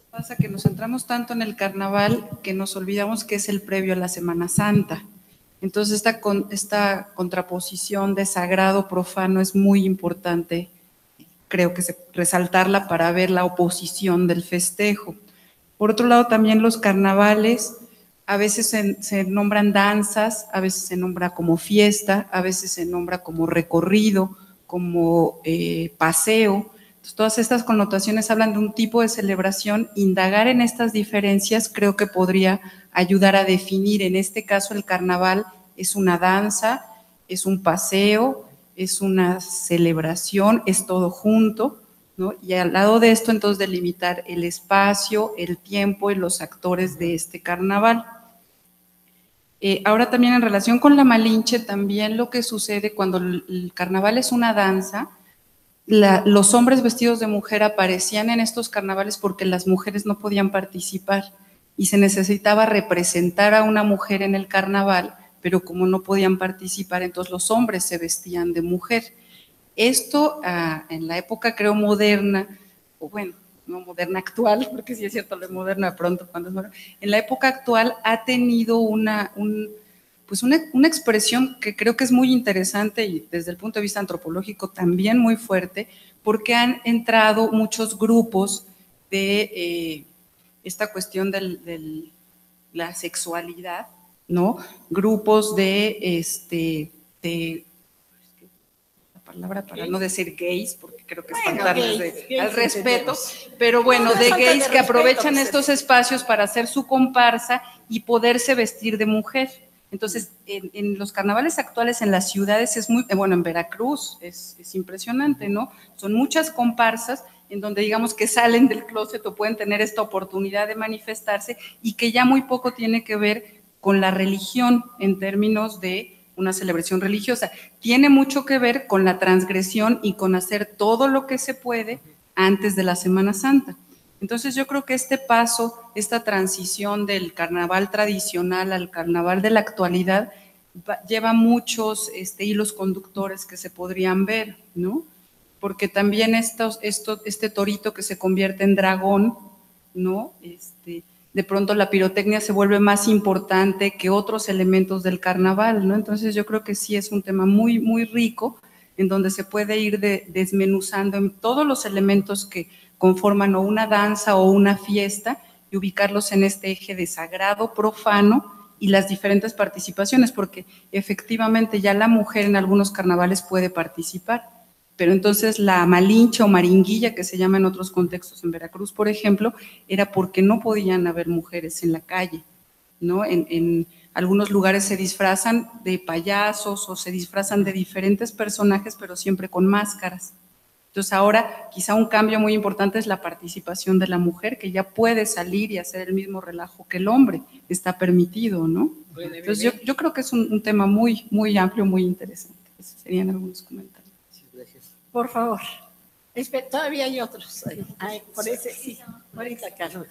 Pasa que nos centramos tanto en el carnaval que nos olvidamos que es el previo a la Semana Santa. Entonces esta contraposición de sagrado profano es muy importante, creo que resaltarla para ver la oposición del festejo. Por otro lado, también los carnavales, a veces se nombran danzas, a veces se nombra como fiesta, a veces se nombra como recorrido, como paseo. Entonces, todas estas connotaciones hablan de un tipo de celebración. Indagar en estas diferencias creo que podría ayudar a definir. En este caso, el carnaval es una danza, es un paseo, es una celebración, es todo junto, ¿no? Y al lado de esto, entonces, delimitar el espacio, el tiempo y los actores de este carnaval. Ahora también en relación con la Malinche, también lo que sucede cuando el carnaval es una danza, los hombres vestidos de mujer aparecían en estos carnavales porque las mujeres no podían participar y se necesitaba representar a una mujer en el carnaval, pero como no podían participar, entonces los hombres se vestían de mujer. Esto en la época creo moderna, o bueno, no moderna actual, porque sí es cierto, lo es moderna de pronto cuando es moderna, en la época actual ha tenido una expresión que creo que es muy interesante y desde el punto de vista antropológico también muy fuerte, porque han entrado muchos grupos de esta cuestión de la sexualidad, ¿no? Grupos de palabra para no decir gays, porque creo que es faltarles al respeto, pero bueno, de gays que aprovechan estos espacios para hacer su comparsa y poderse vestir de mujer. Entonces, en los carnavales actuales en las ciudades es muy, bueno, en Veracruz es impresionante, ¿no? Son muchas comparsas en donde digamos que salen del closet o pueden tener esta oportunidad de manifestarse y que ya muy poco tiene que ver con la religión en términos de una celebración religiosa. Tiene mucho que ver con la transgresión y con hacer todo lo que se puede antes de la Semana Santa. Entonces yo creo que este paso, esta transición del carnaval tradicional al carnaval de la actualidad, lleva muchos hilos conductores que se podrían ver, ¿no? Porque también este torito que se convierte en dragón, ¿no? De pronto la pirotecnia se vuelve más importante que otros elementos del carnaval, ¿no? Entonces yo creo que sí es un tema muy, muy rico en donde se puede ir desmenuzando en todos los elementos que conforman o una danza o una fiesta y ubicarlos en este eje de sagrado, profano y las diferentes participaciones, porque efectivamente ya la mujer en algunos carnavales puede participar. Pero entonces la malincha o maringuilla, que se llama en otros contextos, en Veracruz, por ejemplo, era porque no podían haber mujeres en la calle, ¿no? En algunos lugares se disfrazan de payasos o se disfrazan de diferentes personajes, pero siempre con máscaras. Entonces ahora quizá un cambio muy importante es la participación de la mujer, que ya puede salir y hacer el mismo relajo que el hombre, está permitido, ¿no? Entonces yo creo que es un tema muy, muy amplio, muy interesante. Esos serían algunos comentarios. Por favor. Todavía hay otros. Por ese, sí. Ahorita, Carlos.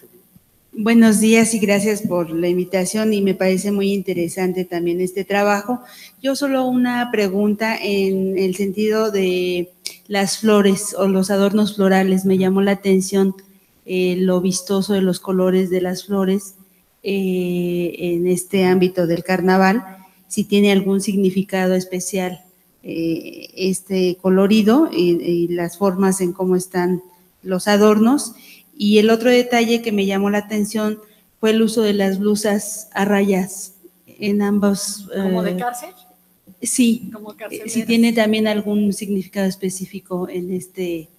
Buenos días y gracias por la invitación y me parece muy interesante también este trabajo. Yo solo una pregunta en el sentido de las flores o los adornos florales. Me llamó la atención lo vistoso de los colores de las flores en este ámbito del carnaval, si tiene algún significado especial este colorido y las formas en cómo están los adornos. Y el otro detalle que me llamó la atención fue el uso de las blusas a rayas en ambos. ¿Como de cárcel? Sí, como si tiene también algún significado específico en este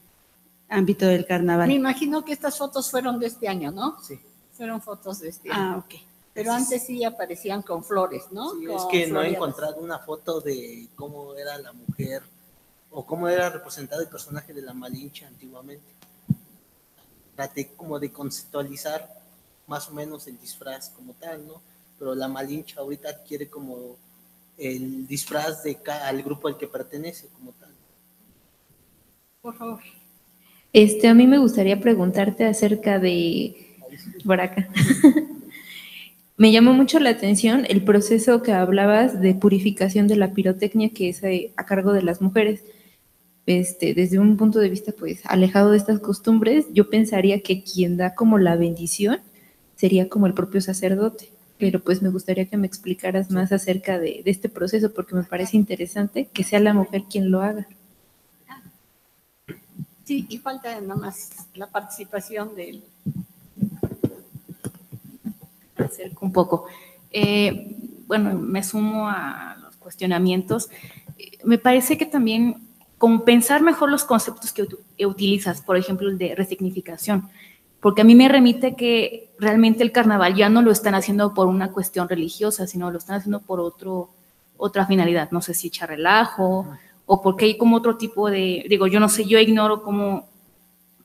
ámbito del carnaval. Me imagino que estas fotos fueron de este año, ¿no? Sí. Fueron fotos de este año. Ah, ok. Pero antes sí aparecían con flores, ¿no? Sí, con es que no he floreadas. encontrado una foto de cómo era la mujer o cómo era representado el personaje de la Malinche antiguamente. Traté como de conceptualizar más o menos el disfraz como tal, ¿no? Pero la Malinche ahorita adquiere como el disfraz al grupo al que pertenece como tal. por favor. A mí me gustaría preguntarte acerca de, por acá, me llamó mucho la atención el proceso que hablabas de purificación de la pirotecnia que es a cargo de las mujeres. Desde un punto de vista pues alejado de estas costumbres, yo pensaría que quien da como la bendición sería como el propio sacerdote, pero pues me gustaría que me explicaras más acerca de este proceso porque me parece interesante que sea la mujer quien lo haga. Sí, y falta nada más la participación del... Acerco un poco. Bueno, me sumo a los cuestionamientos. Me parece que también como pensar mejor los conceptos que utilizas, por ejemplo, el de resignificación, porque a mí me remite que realmente el carnaval ya no lo están haciendo por una cuestión religiosa, sino lo están haciendo por otra finalidad, no sé si echar relajo o porque hay como otro tipo de, digo, yo no sé, yo ignoro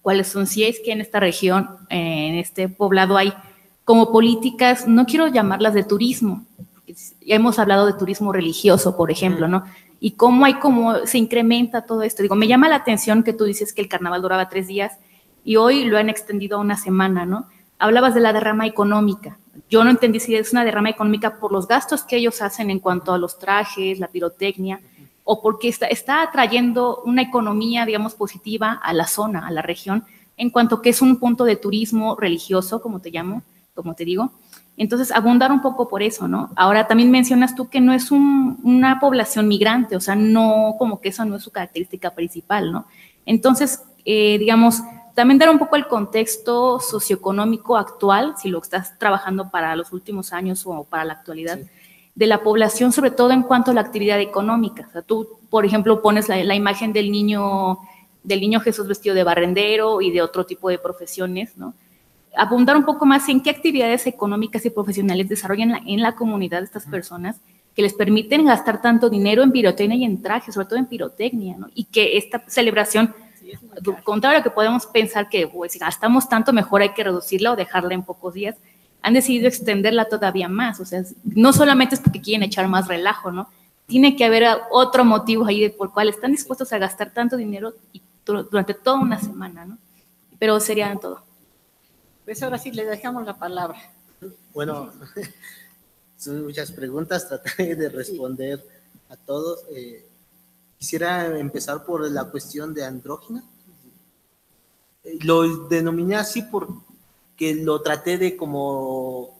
cuáles son, si es que en esta región, en este poblado hay como políticas, no quiero llamarlas de turismo, porque ya hemos hablado de turismo religioso, por ejemplo, ¿no? Y cómo se incrementa todo esto. Digo, me llama la atención que tú dices que el carnaval duraba 3 días y hoy lo han extendido a una semana, ¿no? Hablabas de la derrama económica. Yo no entendí si es una derrama económica por los gastos que ellos hacen en cuanto a los trajes, la pirotecnia, o porque está atrayendo una economía, digamos, positiva a la zona, a la región, en cuanto que es un punto de turismo religioso, como te digo. Entonces, abundar un poco por eso, ¿no? Ahora, también mencionas tú que no es una población migrante, o sea, no, como que eso no es su característica principal, ¿no? Entonces, digamos, también dar un poco el contexto socioeconómico actual, si lo estás trabajando para los últimos años o para la actualidad, sí, de la población, sobre todo en cuanto a la actividad económica. O sea, tú, por ejemplo, pones la imagen del niño Jesús vestido de barrendero y de otro tipo de profesiones, ¿no? Abundar un poco más en qué actividades económicas y profesionales desarrollan en la comunidad estas personas que les permiten gastar tanto dinero en pirotecnia y en trajes, sobre todo en pirotecnia, ¿no? Y que esta celebración, contrario a lo que podemos pensar que pues, si gastamos tanto, mejor hay que reducirla o dejarla en pocos días, han decidido extenderla todavía más. O sea, no solamente es porque quieren echar más relajo, ¿no? Tiene que haber otro motivo ahí por el cual están dispuestos a gastar tanto dinero y durante toda una semana, ¿no? Pero sería todo. Pues ahora sí le dejamos la palabra. Bueno, son muchas preguntas, trataré de responder a todos. Quisiera empezar por la cuestión de andrógina. Lo denominé así porque lo traté de como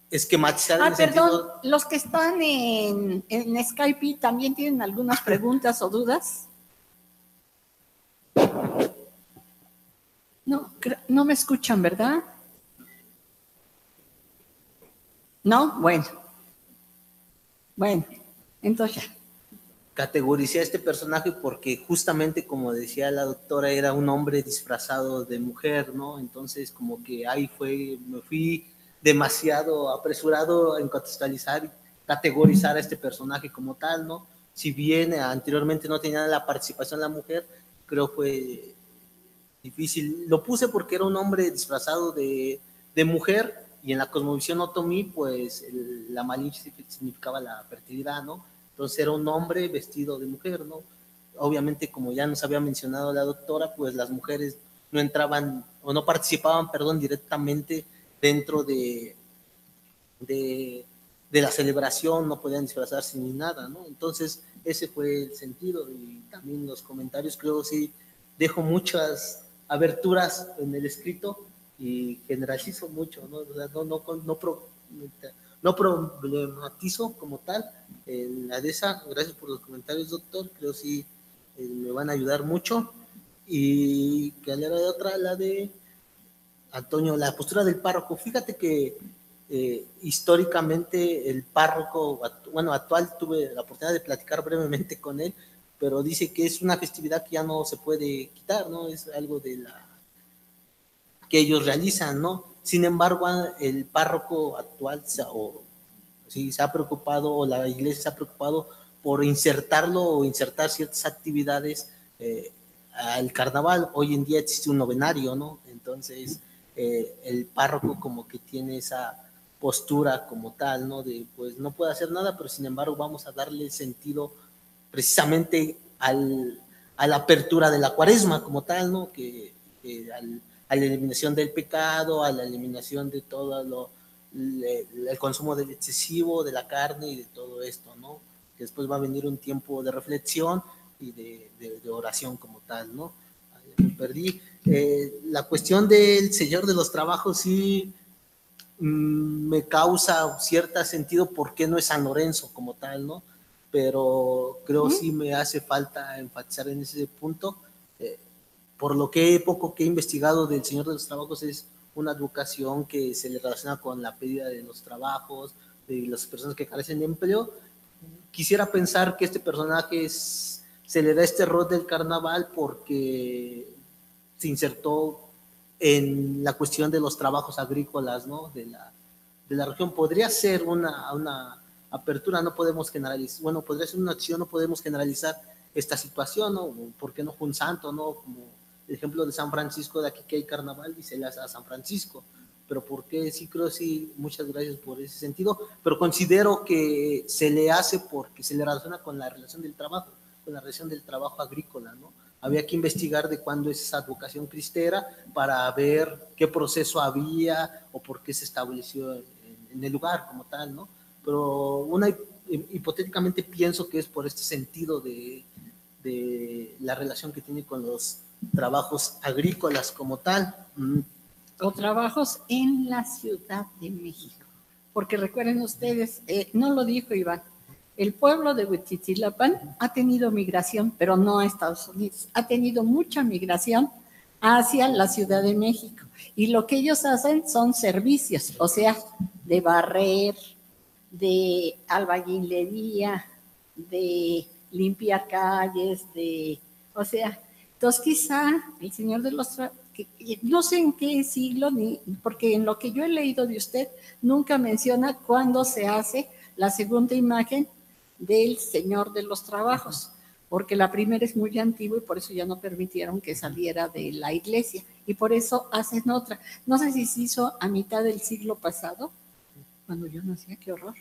esquematizar. Perdón, los que están en Skype también tienen algunas preguntas o dudas. No me escuchan, ¿verdad? ¿No? Bueno, entonces ya. Categoricé a este personaje porque justamente, como decía la doctora, era un hombre disfrazado de mujer, ¿no? Entonces, como que ahí me fui demasiado apresurado en contextualizar y categorizar a este personaje como tal, ¿no? Si bien anteriormente no tenía la participación de la mujer, creo fue difícil. Lo puse porque era un hombre disfrazado de mujer y en la cosmovisión otomí, pues la Malinche significaba la fertilidad, ¿no? Entonces era un hombre vestido de mujer, ¿no? Obviamente, como ya nos había mencionado la doctora, pues las mujeres no entraban o no participaban, directamente dentro de la celebración, no podían disfrazarse ni nada, ¿no? Entonces ese fue el sentido y también los comentarios, creo sí dejo muchas aberturas en el escrito y generalizo mucho, ¿no? O sea, no problematizo como tal. La de esa, gracias por los comentarios, doctor, creo sí me van a ayudar mucho. Y que era de otra, la de Antonio, la postura del párroco. Fíjate que históricamente el párroco, actual, tuve la oportunidad de platicar brevemente con él, pero dice que es una festividad que ya no se puede quitar, ¿no? Es algo que ellos realizan, ¿no? Sin embargo, el párroco actual se ha preocupado, o la iglesia se ha preocupado por insertarlo o insertar ciertas actividades al carnaval. Hoy en día existe un novenario, ¿no? Entonces, el párroco como que tiene esa postura como tal, ¿no? De, pues, no puede hacer nada, pero sin embargo vamos a darle sentido precisamente a la apertura de la cuaresma como tal, ¿no? A la eliminación del pecado, a la eliminación de todo el consumo del excesivo de la carne y de todo esto, ¿no? Que después va a venir un tiempo de reflexión y de oración como tal, ¿no? Me perdí. La cuestión del Señor de los Trabajos sí me causa cierto sentido por qué no es San Lorenzo como tal, ¿no? Pero creo sí me hace falta enfatizar en ese punto. Por lo que poco que he investigado del Señor de los Trabajos, es una advocación que se le relaciona con la pérdida de los trabajos, de las personas que carecen de empleo. Quisiera pensar que este personaje se le da este rol del carnaval porque se insertó en la cuestión de los trabajos agrícolas, ¿no? de la región. Podría ser una apertura, no podemos generalizar, bueno, podría ser una acción, no podemos generalizar esta situación, ¿no? ¿Por qué no un santo, no? Como el ejemplo de San Francisco, de aquí que hay carnaval y se le hace a San Francisco, pero porque sí creo, sí, muchas gracias por ese sentido, pero considero que se le hace porque se le relaciona con la relación del trabajo, con la relación del trabajo agrícola, ¿no? Había que investigar de cuándo es esa advocación cristera para ver qué proceso había o por qué se estableció en el lugar como tal, ¿no? Pero hipotéticamente pienso que es por este sentido de la relación que tiene con los trabajos agrícolas como tal. O trabajos en la Ciudad de México. Porque recuerden ustedes, no lo dijo Iván, el pueblo de Huitzilapan ha tenido migración, pero no a Estados Unidos, ha tenido mucha migración hacia la Ciudad de México. Y lo que ellos hacen son servicios, o sea, de barrer, de albañilería, de limpiar calles, o sea, entonces quizá el Señor de los no sé en qué siglo, porque en lo que yo he leído de usted, nunca menciona cuándo se hace la segunda imagen del Señor de los Trabajos, porque la primera es muy antigua y por eso ya no permitieron que saliera de la iglesia, y por eso hacen otra. No sé si se hizo a mitad del siglo pasado, cuando yo nacía, qué horror,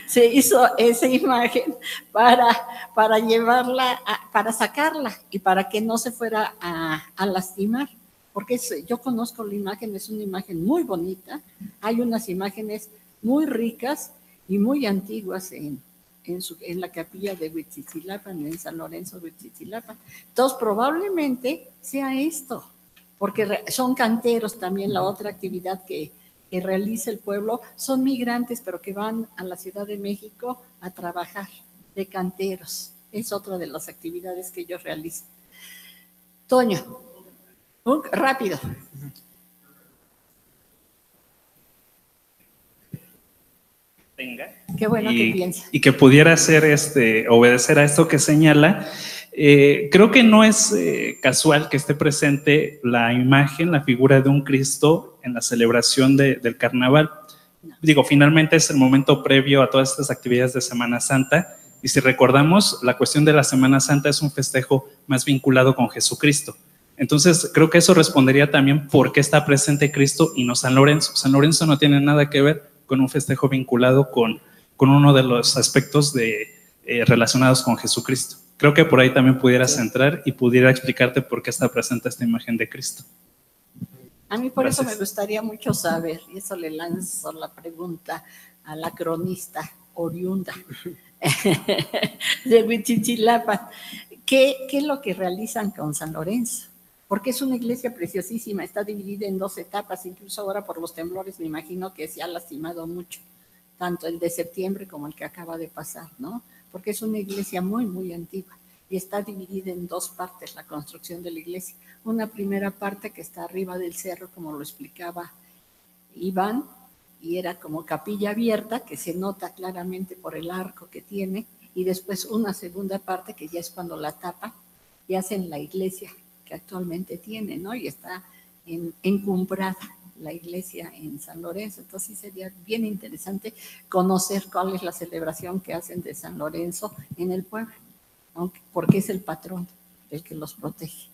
se hizo esa imagen para llevarla, para sacarla y para que no se fuera a lastimar, porque yo conozco la imagen, es una imagen muy bonita, hay unas imágenes muy ricas y muy antiguas en la capilla de Huitzilapan, en San Lorenzo de Huitzilapan. Entonces probablemente sea esto, porque son canteros también, la otra actividad que realiza el pueblo, son migrantes, pero que van a la Ciudad de México a trabajar de canteros. Es otra de las actividades que ellos realizan. Toño, rápido. Tenga. Qué bueno que piensa. Y que pudiera ser obedecer a esto que señala. Creo que no es casual que esté presente la imagen, la figura de un Cristo en la celebración del carnaval. Digo, finalmente es el momento previo a todas estas actividades de Semana Santa, y si recordamos, la cuestión de la Semana Santa es un festejo más vinculado con Jesucristo. Entonces, creo que eso respondería también por qué está presente Cristo y no San Lorenzo. San Lorenzo no tiene nada que ver con un festejo vinculado con uno de los aspectos relacionados con Jesucristo. Creo que por ahí también pudieras entrar y pudiera explicarte por qué está presente esta imagen de Cristo. A mí por eso me gustaría mucho saber, y eso le lanzo la pregunta a la cronista oriunda de Huitzilapan, ¿qué es lo que realizan con San Lorenzo? Porque es una iglesia preciosísima, está dividida en 2 etapas, incluso ahora por los temblores me imagino que se ha lastimado mucho, tanto el de septiembre como el que acaba de pasar, ¿no? Porque es una iglesia muy, muy antigua y está dividida en 2 partes la construcción de la iglesia. Una primera parte que está arriba del cerro, como lo explicaba Iván, y era como capilla abierta, que se nota claramente por el arco que tiene, y después una segunda parte que ya es cuando la tapan y hacen la iglesia que actualmente tiene, ¿no? Y está encumbrada la iglesia en San Lorenzo. Entonces sí sería bien interesante conocer cuál es la celebración que hacen de San Lorenzo en el pueblo, porque es el patrón el que los protege,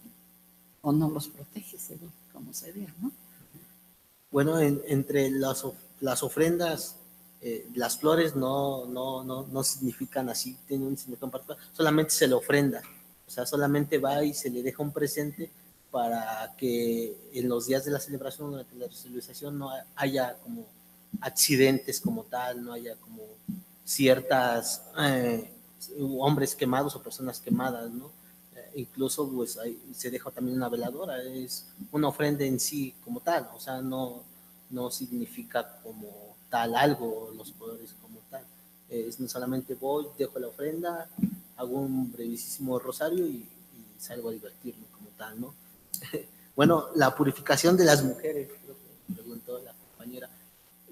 o no los protege, según como se vea, ¿no? Bueno, entre las ofrendas Las flores no significan así, tienen un significado particular, solamente se le ofrenda, o sea, solamente va y se le deja un presente para que en los días de la celebración, durante la celebración, no haya como accidentes como tal, no haya como ciertas hombres quemados o personas quemadas, ¿no? Incluso pues se deja también una veladora, es una ofrenda en sí como tal, o sea, no significa como tal algo, los colores como tal. No solamente voy, dejo la ofrenda, hago un brevísimo rosario y salgo a divertirme como tal, ¿no? Bueno, la purificación de las mujeres, creo que preguntó la compañera.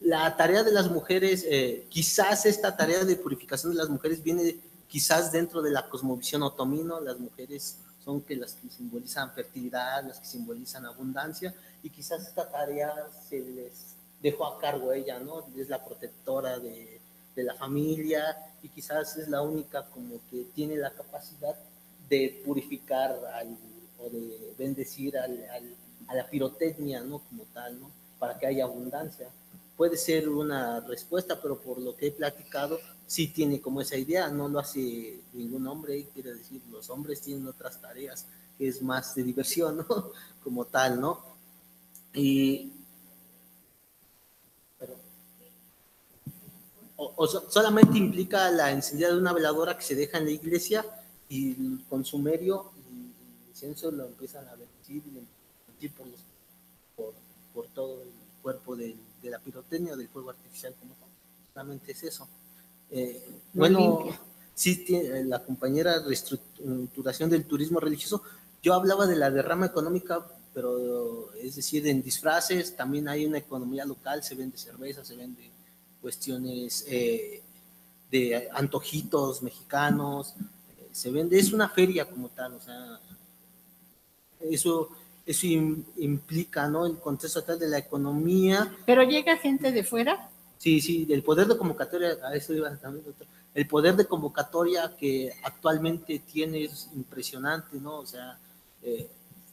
La tarea de las mujeres, quizás esta tarea de purificación de las mujeres viene quizás dentro de la cosmovisión otomino. Las mujeres son las que simbolizan fertilidad, las que simbolizan abundancia, y quizás esta tarea se les dejó a cargo ella, ¿no? Es la protectora de la familia y quizás es la única como que tiene la capacidad de purificar o de bendecir a la pirotecnia, ¿no? Como tal, ¿no? Para que haya abundancia. Puede ser una respuesta, pero por lo que he platicado, sí tiene como esa idea, no lo hace ningún hombre, quiere decir, los hombres tienen otras tareas, que es más de diversión, ¿no? Como tal, ¿no? Solamente implica la encendida de una veladora que se deja en la iglesia y con sumerio y incienso lo empiezan a vertir por todo el cuerpo de la pirotecnia, del fuego artificial como tal. Solamente es eso. Bueno, sí, la compañera reestructuración del turismo religioso, yo hablaba de la derrama económica, pero es decir, en disfraces también hay una economía local, se vende cerveza, se vende cuestiones de antojitos mexicanos, se vende, es una feria como tal, o sea, eso implica, ¿no? El contexto total de la economía. ¿Pero llega gente de fuera? Sí, el poder de convocatoria, a eso iba también, doctor. El poder de convocatoria que actualmente tiene es impresionante, ¿no? O sea,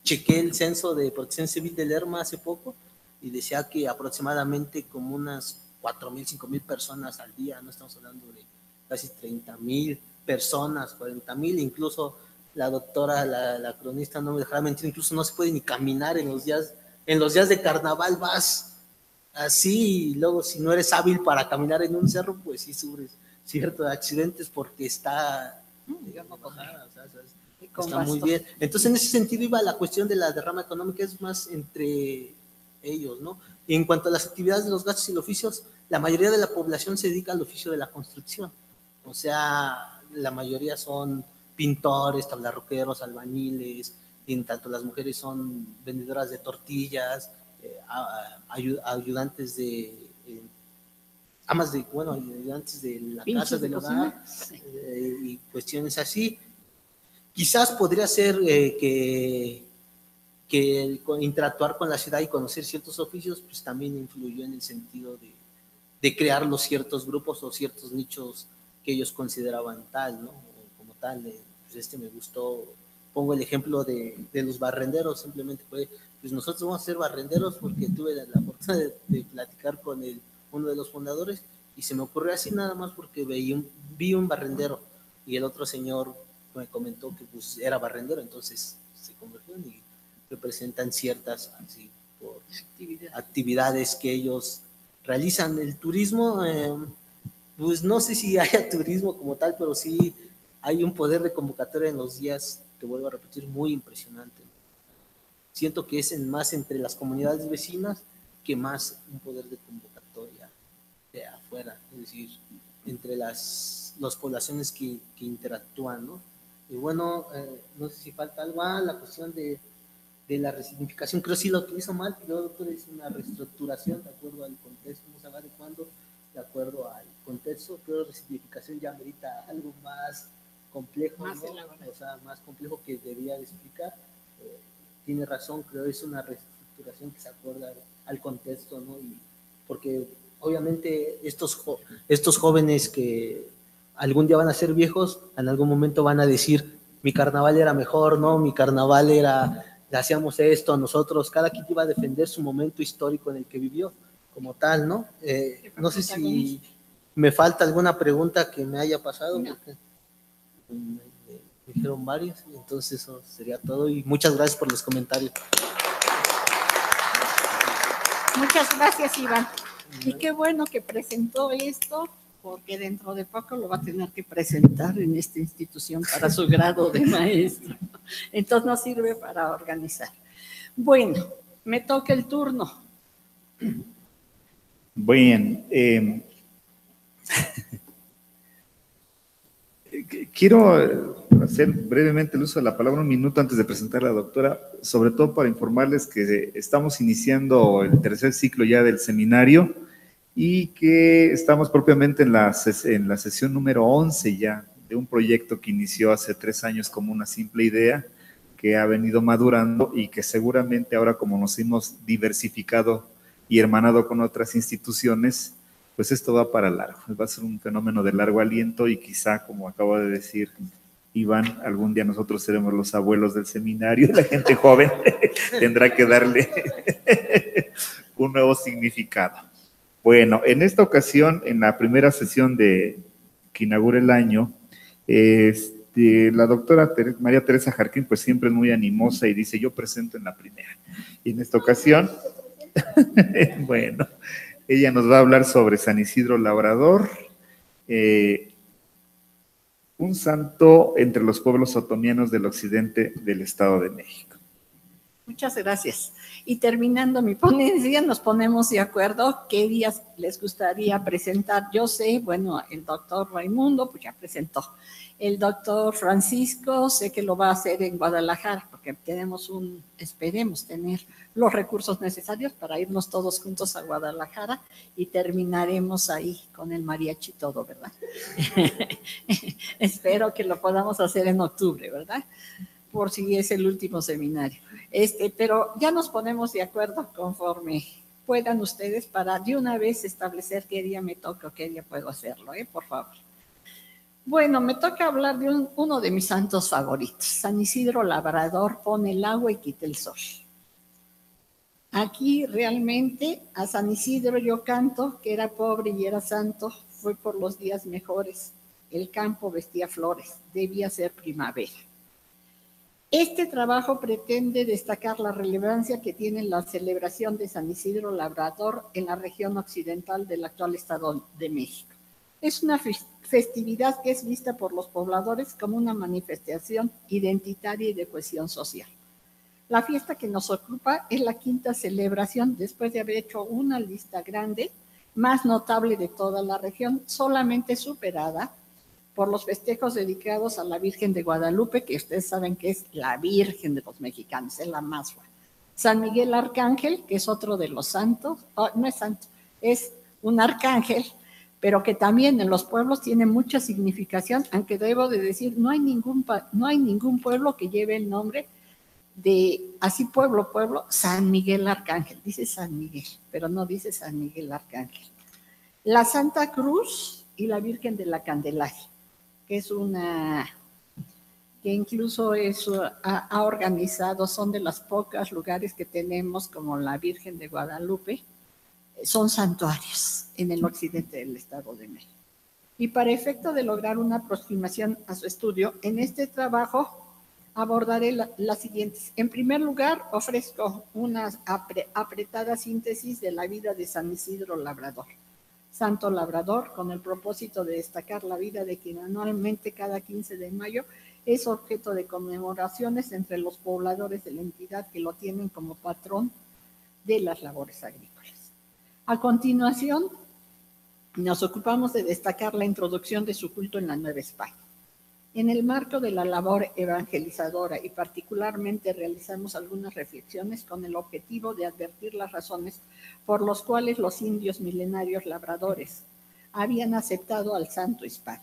chequé el censo de Protección Civil de Lerma hace poco y decía que aproximadamente como unas 4,000, 5,000 personas al día, no estamos hablando de casi 30,000 personas, 40,000, incluso la doctora, la cronista no me dejará mentir, incluso no se puede ni caminar en los días de carnaval, vas así, y luego si no eres hábil para caminar en un cerro, pues sí sufres ciertos accidentes porque está, digamos, está muy bien. Entonces, en ese sentido iba la cuestión de la derrama económica, es más entre ellos, ¿no? Y en cuanto a las actividades de los gastos y los oficios, la mayoría de la población se dedica al oficio de la construcción. O sea, la mayoría son pintores, tablarroqueros, albañiles, y en tanto las mujeres son vendedoras de tortillas, ayudantes de ayudantes de la casa, del hogar, y cuestiones así. Quizás podría ser que interactuar con la ciudad y conocer ciertos oficios, pues también influyó en el sentido de crear los ciertos grupos o ciertos nichos que ellos consideraban tal, ¿no? Como tal, pues me gustó. Pongo el ejemplo de los barrenderos, simplemente fue, pues nosotros vamos a ser barrenderos porque tuve la fortuna de platicar con uno de los fundadores y se me ocurrió así nada más porque vi un barrendero y el otro señor me comentó que pues era barrendero, entonces se convirtió y representan ciertas así, por actividades que ellos realizan. El turismo, pues no sé si haya turismo como tal, pero sí hay un poder de convocatoria en los días, te vuelvo a repetir, muy impresionante. Siento que es más entre las comunidades vecinas que más un poder de convocatoria de afuera, es decir, entre las poblaciones que interactúan, ¿no? Y bueno, no sé si falta algo, la cuestión de la resignificación, creo que sí lo utilizo mal, creo, doctor, es una reestructuración de acuerdo al contexto, no se va adecuando de acuerdo al contexto, creo que resignificación ya merita algo más complejo, más, ¿no? O sea, más complejo que debía de explicar. Tiene razón, creo que es una reestructuración que se acuerda al contexto, ¿no? Y porque obviamente estos jóvenes que algún día van a ser viejos, en algún momento van a decir, mi carnaval era mejor, ¿no? Mi carnaval hacíamos esto, nosotros, cada quien iba a defender su momento histórico en el que vivió, como tal, ¿no? No sé si ¿Me falta alguna pregunta que me haya pasado? No. Porque me dijeron varios, entonces eso sería todo y muchas gracias por los comentarios. Muchas gracias, Iván. Y qué bueno que presentó esto, porque dentro de poco lo va a tener que presentar en esta institución para su grado de maestro. Entonces nos sirve para organizar. Bueno, me toca el turno. Bien, quiero hacer brevemente el uso de la palabra un minuto antes de presentar a la doctora, sobre todo para informarles que estamos iniciando el tercer ciclo ya del seminario y que estamos propiamente en la sesión número 11 ya de un proyecto que inició hace 3 años como una simple idea, que ha venido madurando y que seguramente ahora, como nos hemos diversificado y hermanado con otras instituciones, pues esto va para largo, va a ser un fenómeno de largo aliento y quizá, como acabo de decir Iván, algún día nosotros seremos los abuelos del seminario, la gente joven tendrá que darle un nuevo significado. Bueno, en esta ocasión, en la primera sesión que inaugura el año, la doctora María Teresa Jarquín, pues siempre es muy animosa y dice, yo presento en la primera. Y en esta ocasión, bueno, ella nos va a hablar sobre San Isidro Labrador, un santo entre los pueblos otomianos del occidente del Estado de México. Muchas gracias. Y terminando mi ponencia, nos ponemos de acuerdo qué días les gustaría presentar. Yo sé, bueno, el doctor Raimundo, pues ya presentó. El doctor Francisco, sé que lo va a hacer en Guadalajara, porque esperemos tener los recursos necesarios para irnos todos juntos a Guadalajara y terminaremos ahí con el mariachi todo, ¿verdad? Espero que lo podamos hacer en octubre, ¿verdad? Por si es el último seminario. Pero ya nos ponemos de acuerdo conforme puedan ustedes para de una vez establecer qué día me toca o qué día puedo hacerlo, por favor. Bueno, me toca hablar de uno de mis santos favoritos. San Isidro Labrador pone el agua y quita el sol. Aquí realmente a San Isidro yo canto, que era pobre y era santo, fue por los días mejores. El campo vestía flores, debía ser primavera. Este trabajo pretende destacar la relevancia que tiene la celebración de San Isidro Labrador en la región occidental del actual Estado de México. Es una festividad que es vista por los pobladores como una manifestación identitaria y de cohesión social. La fiesta que nos ocupa es la quinta celebración, después de haber hecho una lista grande, más notable de toda la región, solamente superada por los festejos dedicados a la Virgen de Guadalupe, que ustedes saben que es la Virgen de los mexicanos, es la más buena. San Miguel Arcángel, que es otro de los santos, no es santo, es un arcángel, pero que también en los pueblos tiene mucha significación, aunque debo de decir, no hay ningún pueblo que lleve el nombre de, así pueblo, San Miguel Arcángel, dice San Miguel, pero no dice San Miguel Arcángel. La Santa Cruz y la Virgen de la Candelaria, que es que incluso ha organizado, son de los pocos lugares que tenemos como la Virgen de Guadalupe, son santuarios en el occidente del Estado de México. Y para efecto de lograr una aproximación a su estudio, en este trabajo abordaré las siguientes. En primer lugar, ofrezco una apretada síntesis de la vida de San Isidro Labrador, santo labrador, con el propósito de destacar la vida de quien anualmente cada 15 de mayo es objeto de conmemoraciones entre los pobladores de la entidad que lo tienen como patrón de las labores agrícolas. A continuación, nos ocupamos de destacar la introducción de su culto en la Nueva España. En el marco de la labor evangelizadora y particularmente realizamos algunas reflexiones con el objetivo de advertir las razones por las cuales los indios milenarios labradores habían aceptado al santo hispano.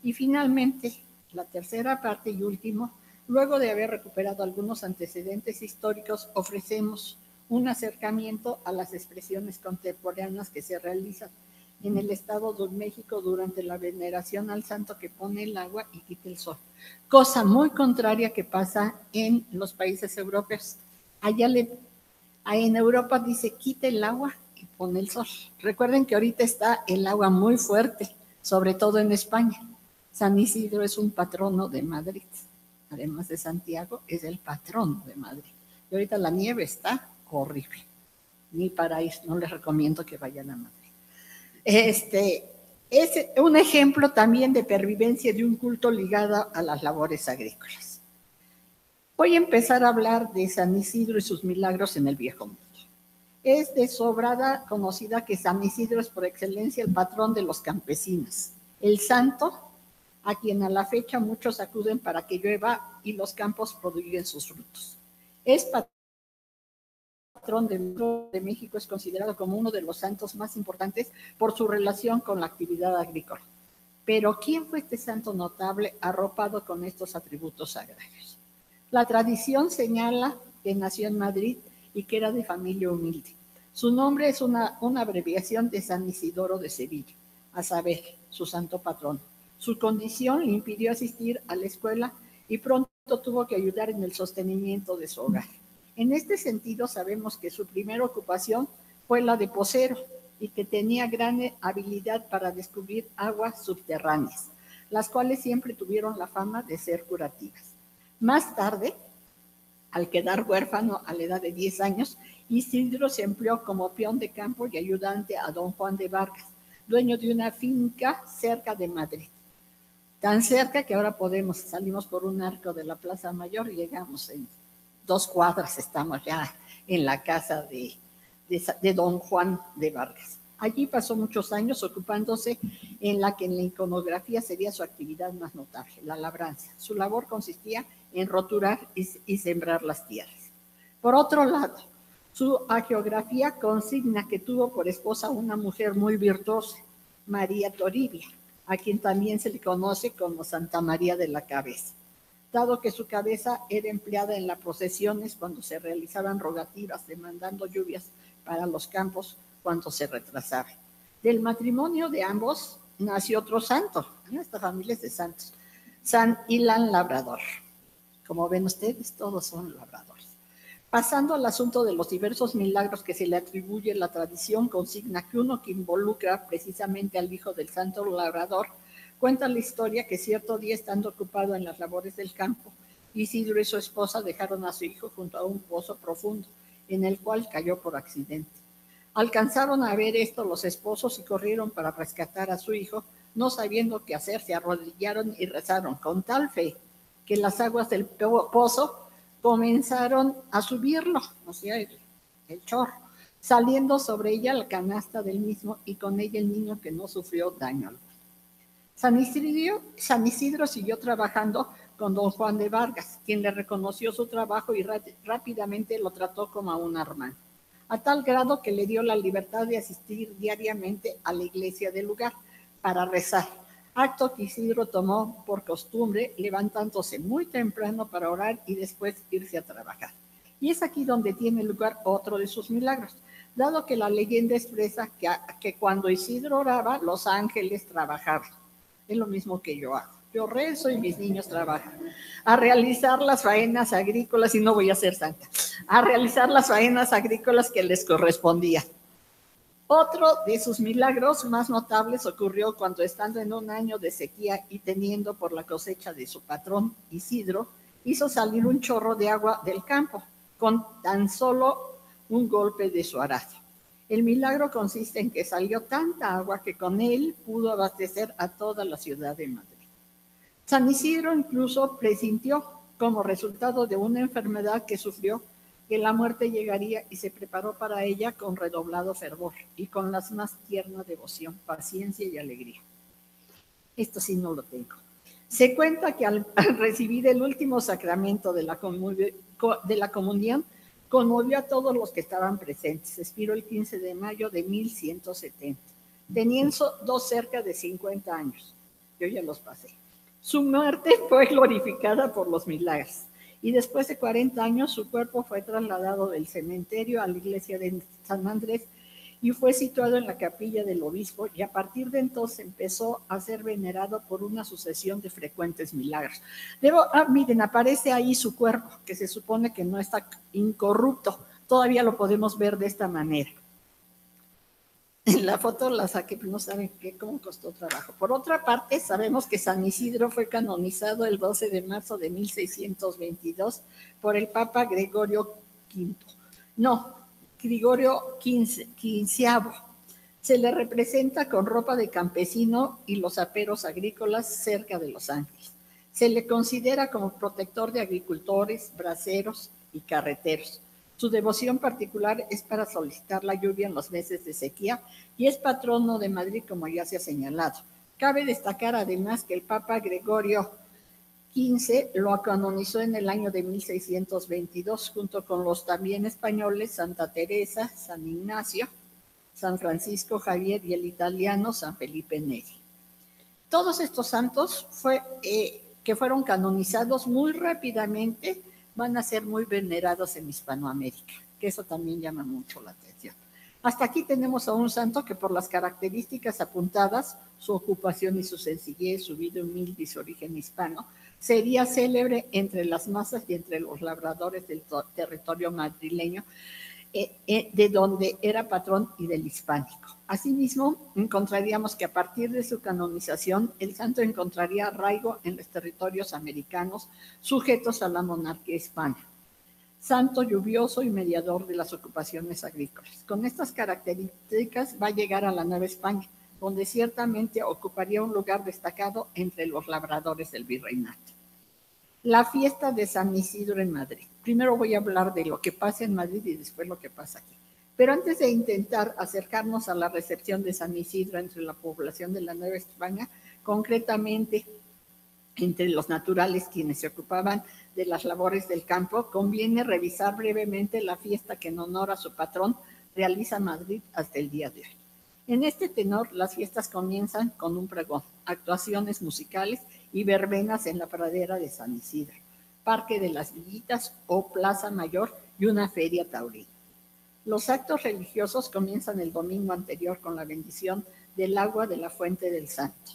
Y finalmente, la tercera parte y último, luego de haber recuperado algunos antecedentes históricos, ofrecemos un acercamiento a las expresiones contemporáneas que se realizan en el Estado de México durante la veneración al santo que pone el agua y quita el sol. Cosa muy contraria que pasa en los países europeos. En Europa dice quita el agua con el sol. Recuerden que ahorita está el agua muy fuerte, sobre todo en España. San Isidro es un patrono de Madrid, además de Santiago, es el patrono de Madrid. Y ahorita la nieve está horrible, ni para ir, no les recomiendo que vayan a Madrid. Es un ejemplo también de pervivencia de un culto ligado a las labores agrícolas. Voy a empezar a hablar de San Isidro y sus milagros en el Viejo Mundo. Es de sobrada conocida que San Isidro es por excelencia el patrón de los campesinos, el santo a quien a la fecha muchos acuden para que llueva y los campos prodiguen sus frutos. Es patrón de México, es considerado como uno de los santos más importantes por su relación con la actividad agrícola. Pero ¿quién fue este santo notable arropado con estos atributos agrarios? La tradición señala que nació en Madrid y que era de familia humilde. Su nombre es una abreviación de San Isidoro de Sevilla, a saber, su santo patrón. Su condición le impidió asistir a la escuela y pronto tuvo que ayudar en el sostenimiento de su hogar. En este sentido, sabemos que su primera ocupación fue la de pocero y que tenía gran habilidad para descubrir aguas subterráneas, las cuales siempre tuvieron la fama de ser curativas. Más tarde, al quedar huérfano a la edad de 10 años, Isidro se empleó como peón de campo y ayudante a don Juan de Vargas, dueño de una finca cerca de Madrid. Tan cerca que ahora salimos por un arco de la Plaza Mayor y llegamos en 2 cuadras, estamos ya en la casa de don Juan de Vargas. Allí pasó muchos años ocupándose en la que en la iconografía sería su actividad más notable, la labranza. Su labor consistía en roturar y sembrar las tierras. Por otro lado, su hagiografía consigna que tuvo por esposa una mujer muy virtuosa, María Toribia, a quien también se le conoce como Santa María de la Cabeza, dado que su cabeza era empleada en las procesiones cuando se realizaban rogativas demandando lluvias para los campos cuando se retrasaban. Del matrimonio de ambos nació otro santo, esta familia es de santos, San Ilan Labrador. Como ven ustedes, todos son labradores. Pasando al asunto de los diversos milagros que se le atribuye, la tradición consigna que uno que involucra precisamente al hijo del santo labrador cuenta la historia que cierto día, estando ocupado en las labores del campo, Isidro y su esposa dejaron a su hijo junto a un pozo profundo, en el cual cayó por accidente. Alcanzaron a ver esto los esposos y corrieron para rescatar a su hijo, no sabiendo qué hacer, se arrodillaron y rezaron con tal fe que las aguas del pozo comenzaron a subirlo, o sea, el chorro, saliendo sobre ella la canasta del mismo y con ella el niño que no sufrió daño alguno. San Isidro siguió trabajando con don Juan de Vargas, quien le reconoció su trabajo y rápidamente lo trató como a un hermano, a tal grado que le dio la libertad de asistir diariamente a la iglesia del lugar para rezar, acto que Isidro tomó por costumbre, levantándose muy temprano para orar y después irse a trabajar. Y es aquí donde tiene lugar otro de sus milagros, dado que la leyenda expresa que cuando Isidro oraba, los ángeles trabajaban. Es lo mismo que yo hago. Yo rezo y mis niños trabajan. A realizar las faenas agrícolas, y no voy a ser santa, a realizar las faenas agrícolas que les correspondían. Otro de sus milagros más notables ocurrió cuando, estando en un año de sequía y teniendo por la cosecha de su patrón Isidro, hizo salir un chorro de agua del campo con tan solo un golpe de su arado. El milagro consiste en que salió tanta agua que con él pudo abastecer a toda la ciudad de Madrid. San Isidro incluso presintió, como resultado de una enfermedad que sufrió, que la muerte llegaría y se preparó para ella con redoblado fervor y con la más tierna devoción, paciencia y alegría. Esto sí no lo tengo. Se cuenta que al recibir el último sacramento de la comunión, conmovió a todos los que estaban presentes. Expiró el 15 de mayo de 1170, teniendo cerca de 50 años. Yo ya los pasé. Su muerte fue glorificada por los milagros. Y después de 40 años, su cuerpo fue trasladado del cementerio a la iglesia de San Andrés y fue situado en la capilla del obispo, y a partir de entonces empezó a ser venerado por una sucesión de frecuentes milagros. Miren, aparece ahí su cuerpo, que se supone que no está incorrupto, todavía lo podemos ver de esta manera. En la foto la saqué, pero no saben cómo costó trabajo. Por otra parte, sabemos que San Isidro fue canonizado el 12 de marzo de 1622 por el Papa Gregorio V. No, Gregorio XV. Se le representa con ropa de campesino y los aperos agrícolas cerca de Los Ángeles. Se le considera como protector de agricultores, braceros y carreteros. Su devoción particular es para solicitar la lluvia en los meses de sequía y es patrono de Madrid, como ya se ha señalado. Cabe destacar además que el Papa Gregorio XV lo canonizó en el año de 1622 junto con los también españoles Santa Teresa, San Ignacio, San Francisco Javier y el italiano San Felipe Neri. Todos estos santos que fueron canonizados muy rápidamente van a ser muy venerados en Hispanoamérica, que eso también llama mucho la atención. Hasta aquí tenemos a un santo que por las características apuntadas, su ocupación y su sencillez, su vida humilde y su origen hispano, sería célebre entre las masas y entre los labradores del territorio madrileño, de donde era patrón y del hispánico. Asimismo, encontraríamos que a partir de su canonización, el santo encontraría arraigo en los territorios americanos sujetos a la monarquía hispana. Santo lluvioso y mediador de las ocupaciones agrícolas. Con estas características va a llegar a la Nueva España, donde ciertamente ocuparía un lugar destacado entre los labradores del virreinato. La fiesta de San Isidro en Madrid. Primero voy a hablar de lo que pasa en Madrid y después lo que pasa aquí. Pero antes de intentar acercarnos a la recepción de San Isidro entre la población de la Nueva España, concretamente entre los naturales quienes se ocupaban de las labores del campo, conviene revisar brevemente la fiesta que en honor a su patrón realiza Madrid hasta el día de hoy. En este tenor, las fiestas comienzan con un pregón, actuaciones musicales y verbenas en la pradera de San Isidro, Parque de las Villitas o Plaza Mayor y una feria taurina. Los actos religiosos comienzan el domingo anterior con la bendición del agua de la Fuente del Santo,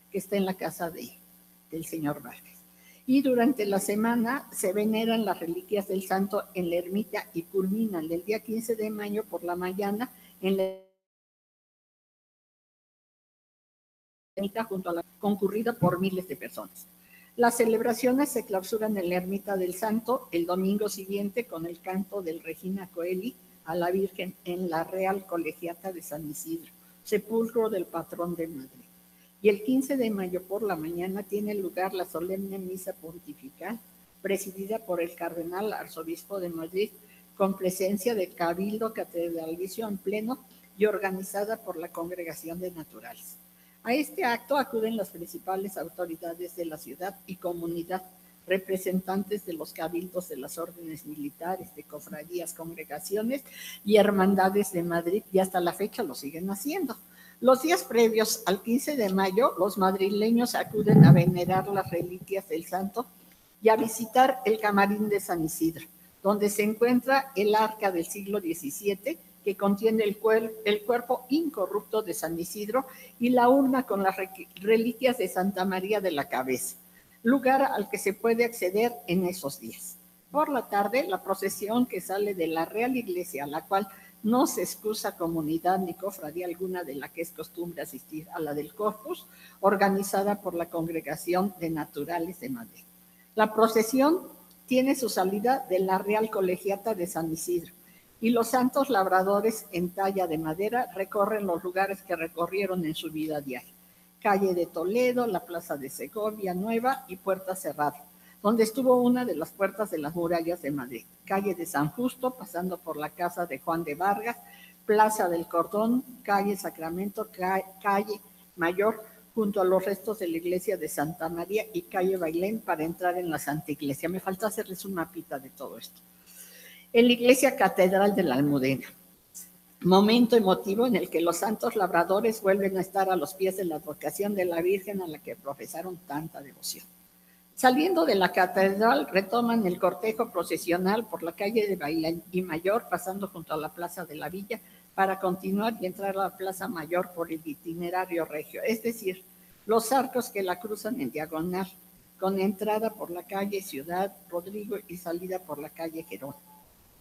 que está en la casa del señor Vargas. Y durante la semana se veneran las reliquias del santo en la ermita y culminan el día 15 de mayo por la mañana en la ermita concurrida por miles de personas. Las celebraciones se clausuran en la ermita del santo el domingo siguiente con el canto del Regina Coeli a la Virgen en la Real Colegiata de San Isidro, sepulcro del patrón de Madrid. Y el 15 de mayo por la mañana tiene lugar la solemne misa pontifical, presidida por el cardenal arzobispo de Madrid, con presencia del cabildo catedralicio en pleno y organizada por la Congregación de Naturales. A este acto acuden las principales autoridades de la ciudad y comunidad, representantes de los cabildos de las órdenes militares, de cofradías, congregaciones y hermandades de Madrid, y hasta la fecha lo siguen haciendo. Los días previos al 15 de mayo, los madrileños acuden a venerar las reliquias del santo y a visitar el camarín de San Isidro, donde se encuentra el arca del siglo XVII, que contiene el cuerpo incorrupto de San Isidro y la urna con las reliquias de Santa María de la Cabeza, lugar al que se puede acceder en esos días. Por la tarde, la procesión que sale de la Real Iglesia, a la cual no se excusa comunidad ni cofradía alguna de la que es costumbre asistir, a la del Corpus, organizada por la Congregación de Naturales de Madrid. La procesión tiene su salida de la Real Colegiata de San Isidro, y los santos labradores en talla de madera recorren los lugares que recorrieron en su vida diaria. Calle de Toledo, la Plaza de Segovia Nueva y Puerta Cerrada, donde estuvo una de las puertas de las murallas de Madrid. Calle de San Justo, pasando por la casa de Juan de Vargas, Plaza del Cordón, calle Sacramento, calle Mayor, junto a los restos de la iglesia de Santa María y calle Bailén para entrar en la Santa Iglesia. Me falta hacerles un mapita de todo esto. En la iglesia catedral de la Almudena, momento emotivo en el que los santos labradores vuelven a estar a los pies de la advocación de la Virgen a la que profesaron tanta devoción. Saliendo de la catedral, retoman el cortejo procesional por la calle de Bailén y Mayor, pasando junto a la Plaza de la Villa, para continuar y entrar a la Plaza Mayor por el itinerario regio, es decir, los arcos que la cruzan en diagonal, con entrada por la calle Ciudad Rodrigo y salida por la calle Gerón.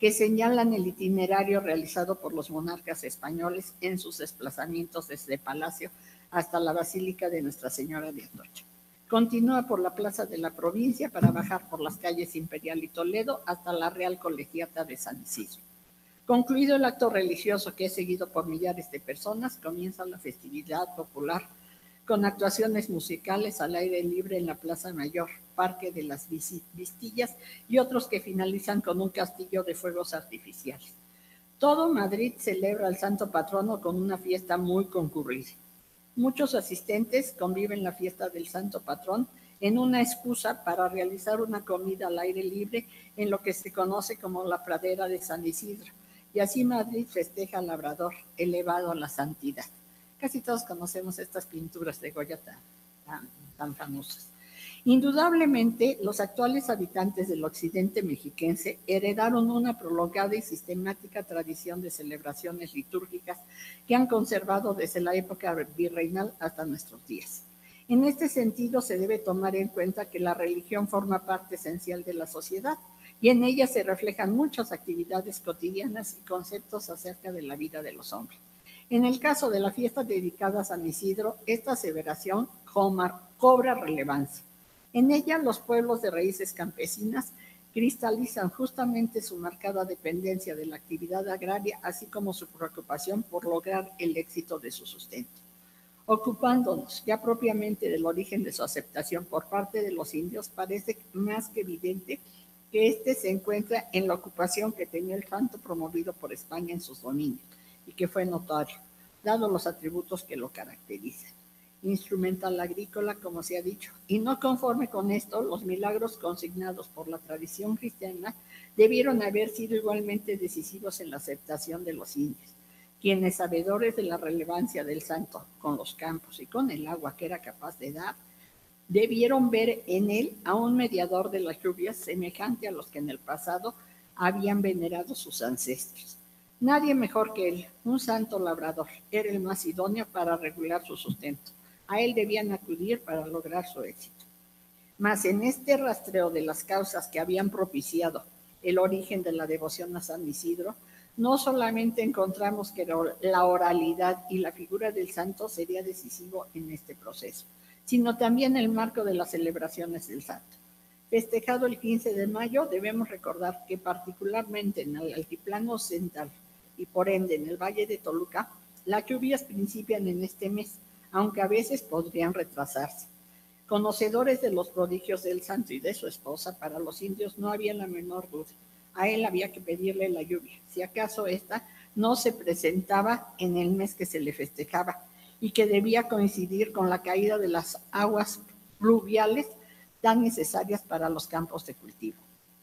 que señalan el itinerario realizado por los monarcas españoles en sus desplazamientos desde Palacio hasta la Basílica de Nuestra Señora de Atocha. Continúa por la Plaza de la Provincia para bajar por las calles Imperial y Toledo hasta la Real Colegiata de San Isidro. Concluido el acto religioso, que es seguido por millares de personas, comienza la festividad popular con actuaciones musicales al aire libre en la Plaza Mayor, Parque de las Vistillas y otros que finalizan con un castillo de fuegos artificiales. Todo Madrid celebra al santo patrono con una fiesta muy concurrida. Muchos asistentes conviven la fiesta del santo patrón en una excusa para realizar una comida al aire libre en lo que se conoce como la pradera de San Isidro, y así Madrid festeja al labrador elevado a la santidad. Casi todos conocemos estas pinturas de Goya tan famosas. Indudablemente, los actuales habitantes del occidente mexiquense heredaron una prolongada y sistemática tradición de celebraciones litúrgicas que han conservado desde la época virreinal hasta nuestros días. En este sentido, se debe tomar en cuenta que la religión forma parte esencial de la sociedad y en ella se reflejan muchas actividades cotidianas y conceptos acerca de la vida de los hombres. En el caso de la fiesta dedicada a San Isidro, esta aseveración cobra relevancia. En ella, los pueblos de raíces campesinas cristalizan justamente su marcada dependencia de la actividad agraria, así como su preocupación por lograr el éxito de su sustento. Ocupándonos ya propiamente del origen de su aceptación por parte de los indios, parece más que evidente que éste se encuentra en la ocupación que tenía el santo promovido por España en sus dominios, y que fue notorio, dado los atributos que lo caracterizan. Instrumental agrícola, como se ha dicho, y no conforme con esto, los milagros consignados por la tradición cristiana debieron haber sido igualmente decisivos en la aceptación de los indios, quienes, sabedores de la relevancia del santo con los campos y con el agua que era capaz de dar, debieron ver en él a un mediador de las lluvias semejante a los que en el pasado habían venerado sus ancestros. Nadie mejor que él, un santo labrador, era el más idóneo para regular su sustento. A él debían acudir para lograr su éxito. Mas en este rastreo de las causas que habían propiciado el origen de la devoción a San Isidro, no solamente encontramos que la oralidad y la figura del santo sería decisivo en este proceso, sino también el marco de las celebraciones del santo. Festejado el 15 de mayo, debemos recordar que particularmente en el altiplano central y por ende en el Valle de Toluca, las lluvias principian en este mes, aunque a veces podrían retrasarse. Conocedores de los prodigios del santo y de su esposa, para los indios no había la menor duda. A él había que pedirle la lluvia, si acaso esta no se presentaba en el mes que se le festejaba y que debía coincidir con la caída de las aguas pluviales tan necesarias para los campos de cultivo.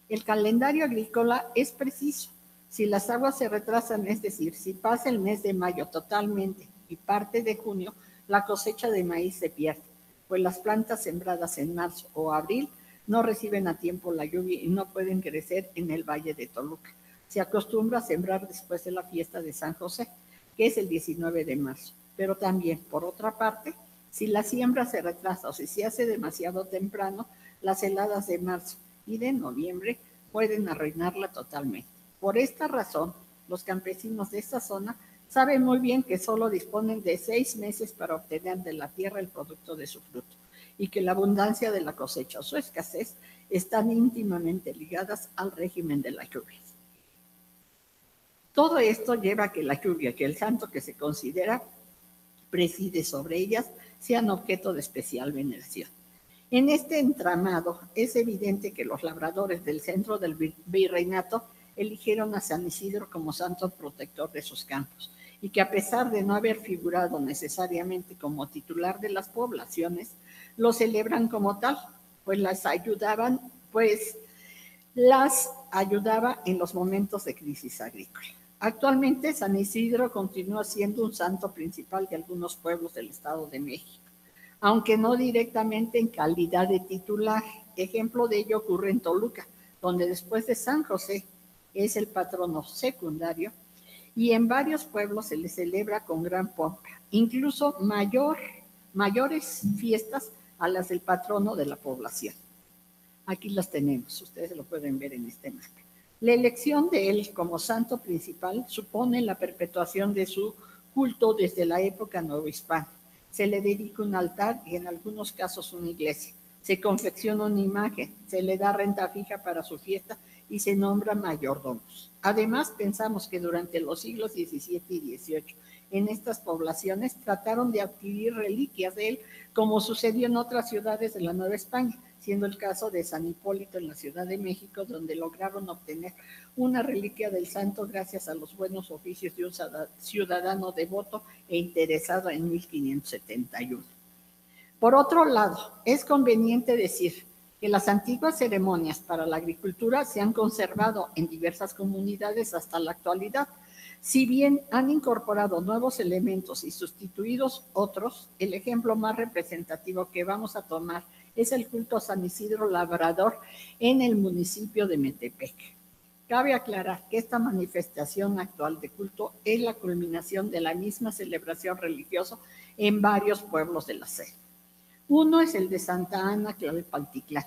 El calendario agrícola es preciso. Si las aguas se retrasan, es decir, si pasa el mes de mayo totalmente y parte de junio, la cosecha de maíz se pierde, pues las plantas sembradas en marzo o abril no reciben a tiempo la lluvia y no pueden crecer en el Valle de Toluca. Se acostumbra a sembrar después de la fiesta de San José, que es el 19 de marzo. Pero también, por otra parte, si la siembra se retrasa o si se hace demasiado temprano, las heladas de marzo y de noviembre pueden arruinarla totalmente. Por esta razón, los campesinos de esta zona saben muy bien que solo disponen de 6 meses para obtener de la tierra el producto de su fruto y que la abundancia de la cosecha o su escasez están íntimamente ligadas al régimen de las lluvias. Todo esto lleva a que la lluvia, que el santo que se considera preside sobre ellas, sean objeto de especial veneración. En este entramado es evidente que los labradores del centro del virreinato eligieron a San Isidro como santo protector de sus campos y que a pesar de no haber figurado necesariamente como titular de las poblaciones, lo celebran como tal, pues las ayudaba en los momentos de crisis agrícola. Actualmente San Isidro continúa siendo un santo principal de algunos pueblos del Estado de México, aunque no directamente en calidad de titular. Ejemplo de ello ocurre en Toluca, donde después de San José es el patrono secundario, y en varios pueblos se le celebra con gran pompa, incluso mayores fiestas a las del patrono de la población. Aquí las tenemos, ustedes lo pueden ver en este mapa. La elección de él como santo principal supone la perpetuación de su culto desde la época novohispana. Se le dedica un altar y en algunos casos una iglesia. Se confecciona una imagen, se le da renta fija para su fiesta y se nombra mayordomos. Además, pensamos que durante los siglos XVII y XVIII en estas poblaciones trataron de adquirir reliquias de él, como sucedió en otras ciudades de la Nueva España, siendo el caso de San Hipólito en la Ciudad de México, donde lograron obtener una reliquia del santo gracias a los buenos oficios de un ciudadano devoto e interesado en 1571. Por otro lado, es conveniente decir que las antiguas ceremonias para la agricultura se han conservado en diversas comunidades hasta la actualidad. Si bien han incorporado nuevos elementos y sustituidos otros, el ejemplo más representativo que vamos a tomar es el culto a San Isidro Labrador en el municipio de Metepec. Cabe aclarar que esta manifestación actual de culto es la culminación de la misma celebración religiosa en varios pueblos de la SED. Uno es el de Santa Ana Tlalpaltitlán,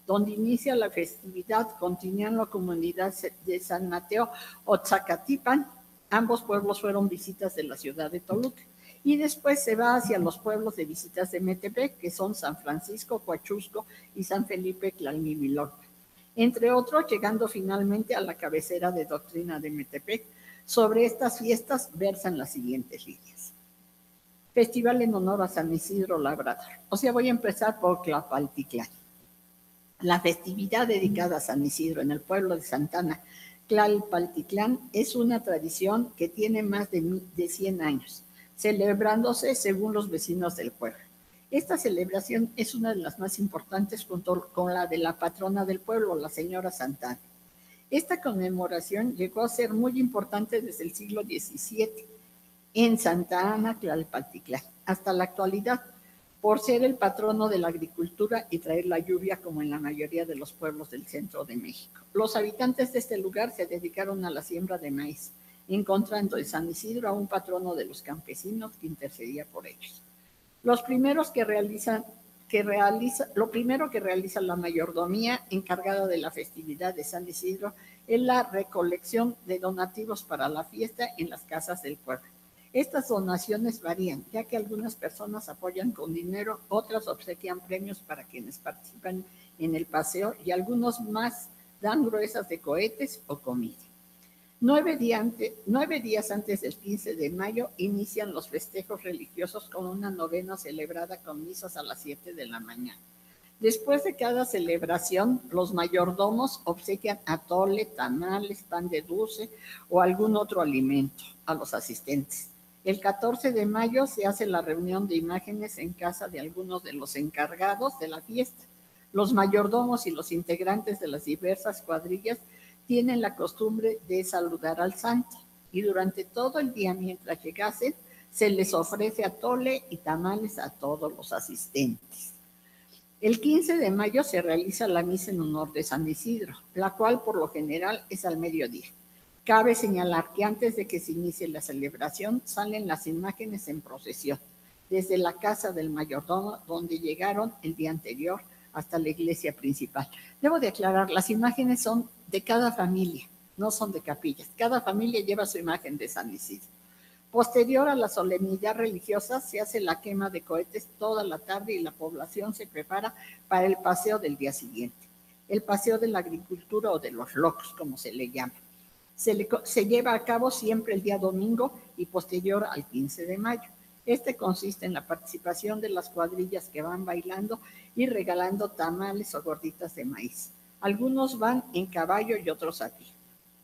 donde inicia la festividad, continúa en la comunidad de San Mateo Otzacatipan. Ambos pueblos fueron visitas de la ciudad de Toluca. Y después se va hacia los pueblos de visitas de Metepec, que son San Francisco, Coachusco y San Felipe Tlalmimilorpa, entre otros, llegando finalmente a la cabecera de doctrina de Metepec. Sobre estas fiestas versan las siguientes líneas. Festival en honor a San Isidro Labrador. O sea, voy a empezar por Tlalpaltitlán. La festividad dedicada a San Isidro en el pueblo de Santana, Tlalpaltitlán, es una tradición que tiene más de 100 años, celebrándose según los vecinos del pueblo. Esta celebración es una de las más importantes junto con la de la patrona del pueblo, la señora Santana. Esta conmemoración llegó a ser muy importante desde el siglo XVII en Santa Ana, Tlalpaltitlán, hasta la actualidad, por ser el patrono de la agricultura y traer la lluvia como en la mayoría de los pueblos del centro de México. Los habitantes de este lugar se dedicaron a la siembra de maíz, encontrando en San Isidro a un patrono de los campesinos que intercedía por ellos. Lo primero que realiza la mayordomía encargada de la festividad de San Isidro es la recolección de donativos para la fiesta en las casas del pueblo. Estas donaciones varían, ya que algunas personas apoyan con dinero, otras obsequian premios para quienes participan en el paseo y algunos más dan gruesas de cohetes o comida. 9 días antes del 15 de mayo inician los festejos religiosos con una novena celebrada con misas a las 7 de la mañana. Después de cada celebración, los mayordomos obsequian atole, tamales, pan de dulce o algún otro alimento a los asistentes. El 14 de mayo se hace la reunión de imágenes en casa de algunos de los encargados de la fiesta. Los mayordomos y los integrantes de las diversas cuadrillas tienen la costumbre de saludar al santo y durante todo el día mientras llegasen se les ofrece atole y tamales a todos los asistentes. El 15 de mayo se realiza la misa en honor de San Isidro, la cual por lo general es al mediodía. Cabe señalar que antes de que se inicie la celebración salen las imágenes en procesión, desde la casa del mayordomo donde llegaron el día anterior hasta la iglesia principal. Debo de aclarar, las imágenes son de cada familia, no son de capillas. Cada familia lleva su imagen de San Isidro. Posterior a la solemnidad religiosa se hace la quema de cohetes toda la tarde y la población se prepara para el paseo del día siguiente. El paseo de la agricultura o de los locos, como se le llama. Se lleva a cabo siempre el día domingo y posterior al 15 de mayo. Este consiste en la participación de las cuadrillas que van bailando y regalando tamales o gorditas de maíz. Algunos van en caballo y otros a pie.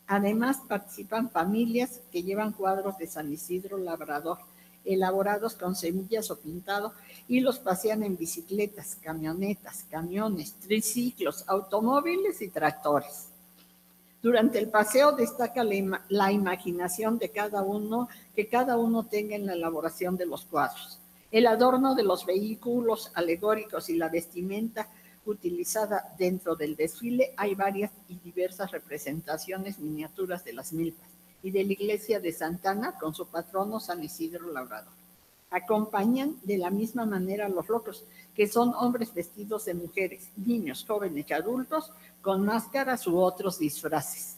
Además, participan familias que llevan cuadros de San Isidro Labrador, elaborados con semillas o pintado, y los pasean en bicicletas, camionetas, camiones, triciclos, automóviles y tractores. Durante el paseo destaca la imaginación de cada uno, que cada uno tenga en la elaboración de los cuadros. El adorno de los vehículos alegóricos y la vestimenta utilizada dentro del desfile, hay varias y diversas representaciones miniaturas de las milpas y de la iglesia de Santana con su patrono San Isidro Labrador. Acompañan de la misma manera a los locos, que son hombres vestidos de mujeres, niños, jóvenes y adultos con máscaras u otros disfraces.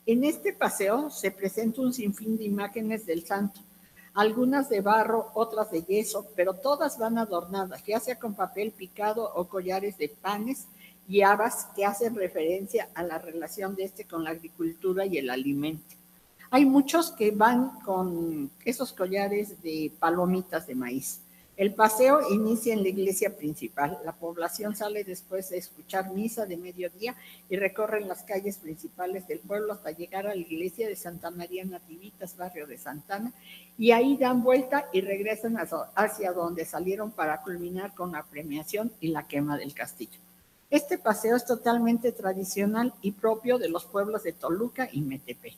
En este paseo se presenta un sinfín de imágenes del santo, algunas de barro, otras de yeso, pero todas van adornadas, ya sea con papel picado o collares de panes y habas que hacen referencia a la relación de este con la agricultura y el alimento. Hay muchos que van con esos collares de palomitas de maíz. El paseo inicia en la iglesia principal. La población sale después de escuchar misa de mediodía y recorren las calles principales del pueblo hasta llegar a la iglesia de Santa María Nativitas, barrio de Santana, y ahí dan vuelta y regresan hacia donde salieron para culminar con la premiación y la quema del castillo. Este paseo es totalmente tradicional y propio de los pueblos de Toluca y Metepec.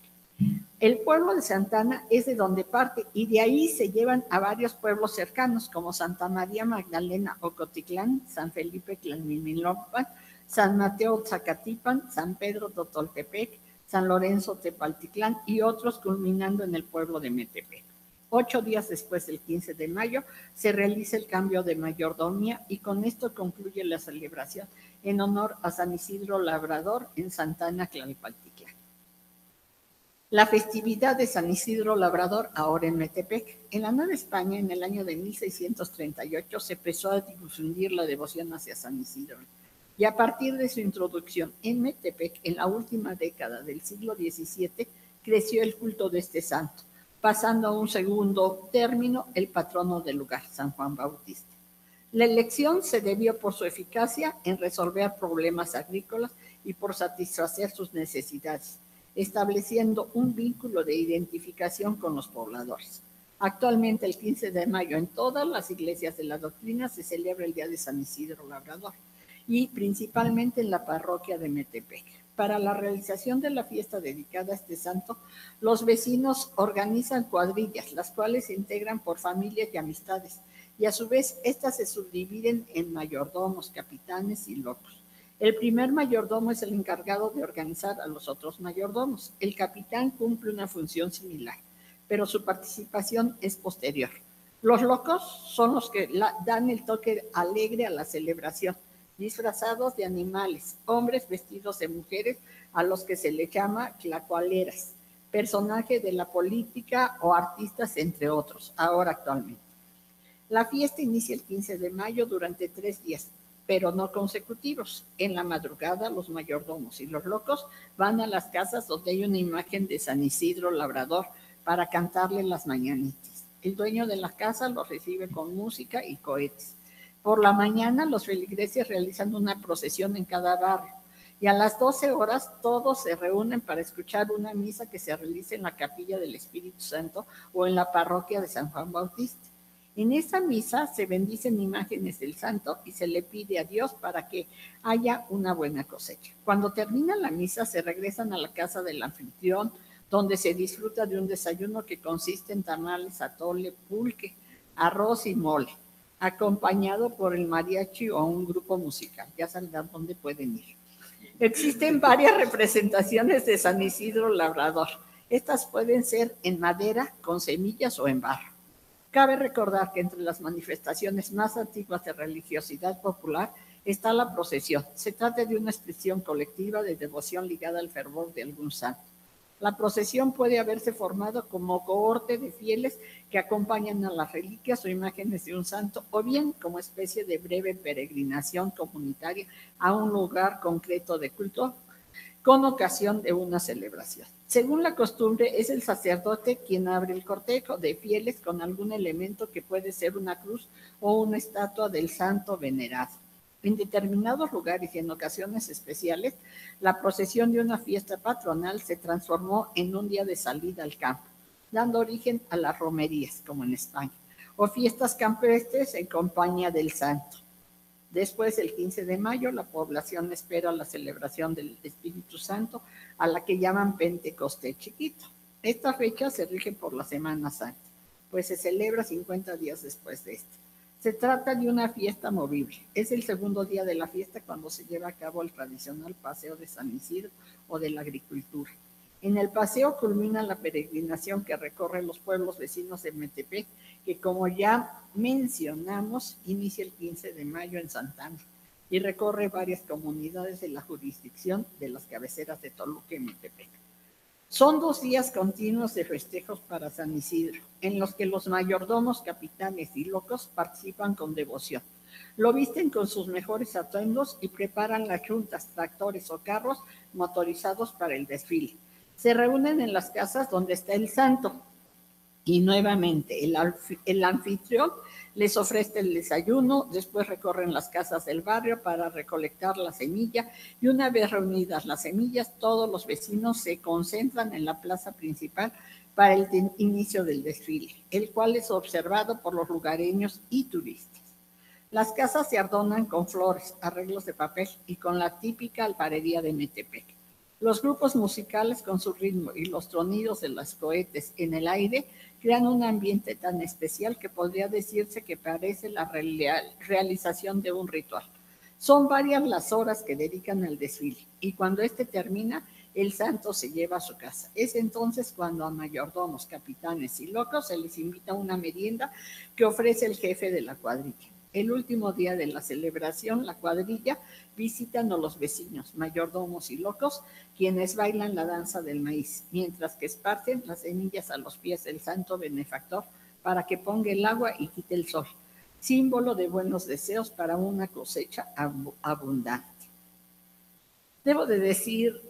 El pueblo de Santana es de donde parte y de ahí se llevan a varios pueblos cercanos como Santa María Magdalena Ocotitlán, San Felipe Tlalmimilópan, San Mateo Zacatipan, San Pedro Totoltepec, San Lorenzo Tepaltitlán y otros culminando en el pueblo de Metepec. 8 días después del 15 de mayo se realiza el cambio de mayordomía y con esto concluye la celebración en honor a San Isidro Labrador en Santana, Tlalpaltitlán. La festividad de San Isidro Labrador, ahora en Metepec. En la Nueva España, en el año de 1638, se empezó a difundir la devoción hacia San Isidro. Y a partir de su introducción en Metepec, en la última década del siglo XVII, creció el culto de este santo, pasando a un segundo término el patrono del lugar, San Juan Bautista. La elección se debió por su eficacia en resolver problemas agrícolas y por satisfacer sus necesidades, estableciendo un vínculo de identificación con los pobladores. Actualmente, el 15 de mayo, en todas las iglesias de la doctrina se celebra el Día de San Isidro Labrador y principalmente en la parroquia de Metepec. Para la realización de la fiesta dedicada a este santo, los vecinos organizan cuadrillas, las cuales se integran por familias y amistades, y a su vez estas se subdividen en mayordomos, capitanes y locos. El primer mayordomo es el encargado de organizar a los otros mayordomos. El capitán cumple una función similar, pero su participación es posterior. Los locos son los que dan el toque alegre a la celebración, disfrazados de animales, hombres vestidos de mujeres a los que se les llama tlacualeras, personajes de la política o artistas, entre otros, ahora actualmente. La fiesta inicia el 15 de mayo durante 3 días, pero no consecutivos. En la madrugada, los mayordomos y los locos van a las casas donde hay una imagen de San Isidro Labrador para cantarle las mañanitas. El dueño de la casa los recibe con música y cohetes. Por la mañana, los feligreses realizan una procesión en cada barrio y a las 12 horas todos se reúnen para escuchar una misa que se realiza en la Capilla del Espíritu Santo o en la parroquia de San Juan Bautista. En esta misa se bendicen imágenes del santo y se le pide a Dios para que haya una buena cosecha. Cuando termina la misa se regresan a la casa del anfitrión, donde se disfruta de un desayuno que consiste en tamales, atole, pulque, arroz y mole, acompañado por el mariachi o un grupo musical. Ya sabrán dónde pueden ir. Existen varias representaciones de San Isidro Labrador. Estas pueden ser en madera, con semillas o en barro. Cabe recordar que entre las manifestaciones más antiguas de religiosidad popular está la procesión. Se trata de una expresión colectiva de devoción ligada al fervor de algún santo. La procesión puede haberse formado como cohorte de fieles que acompañan a las reliquias o imágenes de un santo, o bien como especie de breve peregrinación comunitaria a un lugar concreto de culto con ocasión de una celebración. Según la costumbre, es el sacerdote quien abre el cortejo de fieles con algún elemento que puede ser una cruz o una estatua del santo venerado. En determinados lugares y en ocasiones especiales, la procesión de una fiesta patronal se transformó en un día de salida al campo, dando origen a las romerías, como en España, o fiestas campestres en compañía del santo. Después, el 15 de mayo, la población espera la celebración del Espíritu Santo, a la que llaman Pentecostés chiquito. Esta fecha se rige por la Semana Santa, pues se celebra 50 días después de esta. Se trata de una fiesta movible. Es el segundo día de la fiesta cuando se lleva a cabo el tradicional paseo de San Isidro o de la agricultura. En el paseo culmina la peregrinación que recorre los pueblos vecinos de Metepec, que como ya mencionamos, inicia el 15 de mayo en Santana y recorre varias comunidades de la jurisdicción de las cabeceras de Toluca y Metepec. Son 2 días continuos de festejos para San Isidro, en los que los mayordomos, capitanes y locos participan con devoción. Lo visten con sus mejores atuendos y preparan las juntas, tractores o carros motorizados para el desfile. Se reúnen en las casas donde está el santo y nuevamente el anfitrión les ofrece el desayuno, después recorren las casas del barrio para recolectar la semilla y una vez reunidas las semillas, todos los vecinos se concentran en la plaza principal para el inicio del desfile, el cual es observado por los lugareños y turistas. Las casas se adornan con flores, arreglos de papel y con la típica alfarería de Metepec. Los grupos musicales con su ritmo y los tronidos de los cohetes en el aire crean un ambiente tan especial que podría decirse que parece la realización de un ritual. Son varias las horas que dedican al desfile y cuando este termina, el santo se lleva a su casa. Es entonces cuando a mayordomos, capitanes y locos se les invita a una merienda que ofrece el jefe de la cuadrilla. El último día de la celebración, la cuadrilla visitan a los vecinos, mayordomos y locos, quienes bailan la danza del maíz, mientras que esparcen las semillas a los pies del santo benefactor para que ponga el agua y quite el sol, símbolo de buenos deseos para una cosecha abundante. Debo de decir,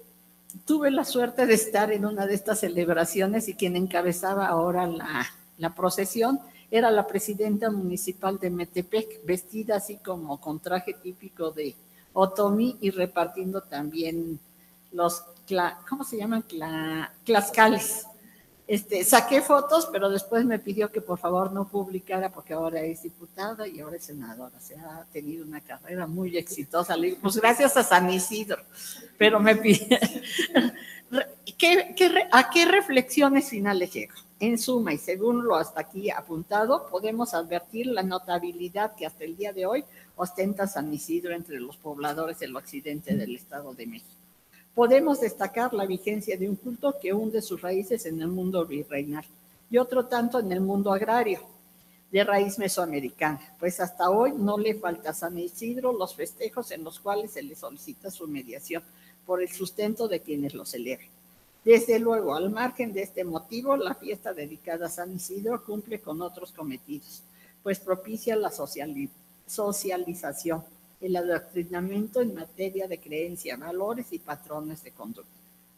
tuve la suerte de estar en una de estas celebraciones y quien encabezaba ahora la procesión era la presidenta municipal de Metepec, vestida así como con traje típico de otomí y repartiendo también los, ¿cómo se llaman? Tlaxcales. Saqué fotos, pero después me pidió que por favor no publicara porque ahora es diputada y ahora es senadora. Se ha tenido una carrera muy exitosa. Le digo, pues gracias a San Isidro, pero me pide. ¿A qué reflexiones finales llego? En suma, y según lo hasta aquí apuntado, podemos advertir la notabilidad que hasta el día de hoy ostenta San Isidro entre los pobladores del occidente del Estado de México. Podemos destacar la vigencia de un culto que hunde sus raíces en el mundo virreinal y otro tanto en el mundo agrario, de raíz mesoamericana, pues hasta hoy no le falta a San Isidro los festejos en los cuales se le solicita su mediación por el sustento de quienes lo celebran. Desde luego, al margen de este motivo, la fiesta dedicada a San Isidro cumple con otros cometidos, pues propicia la socialización, el adoctrinamiento en materia de creencia, valores y patrones de conducta.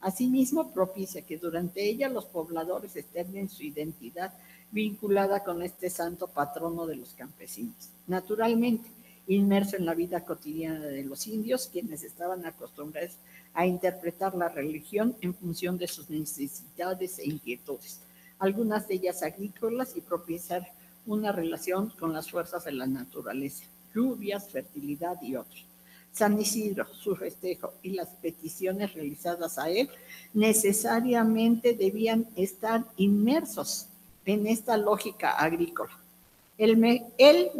Asimismo, propicia que durante ella los pobladores externen su identidad vinculada con este santo patrono de los campesinos. Naturalmente, inmerso en la vida cotidiana de los indios, quienes estaban acostumbrados a interpretar la religión en función de sus necesidades e inquietudes, algunas de ellas agrícolas, y propiciar una relación con las fuerzas de la naturaleza, lluvias, fertilidad y otros. San Isidro, su festejo y las peticiones realizadas a él necesariamente debían estar inmersos en esta lógica agrícola. Él,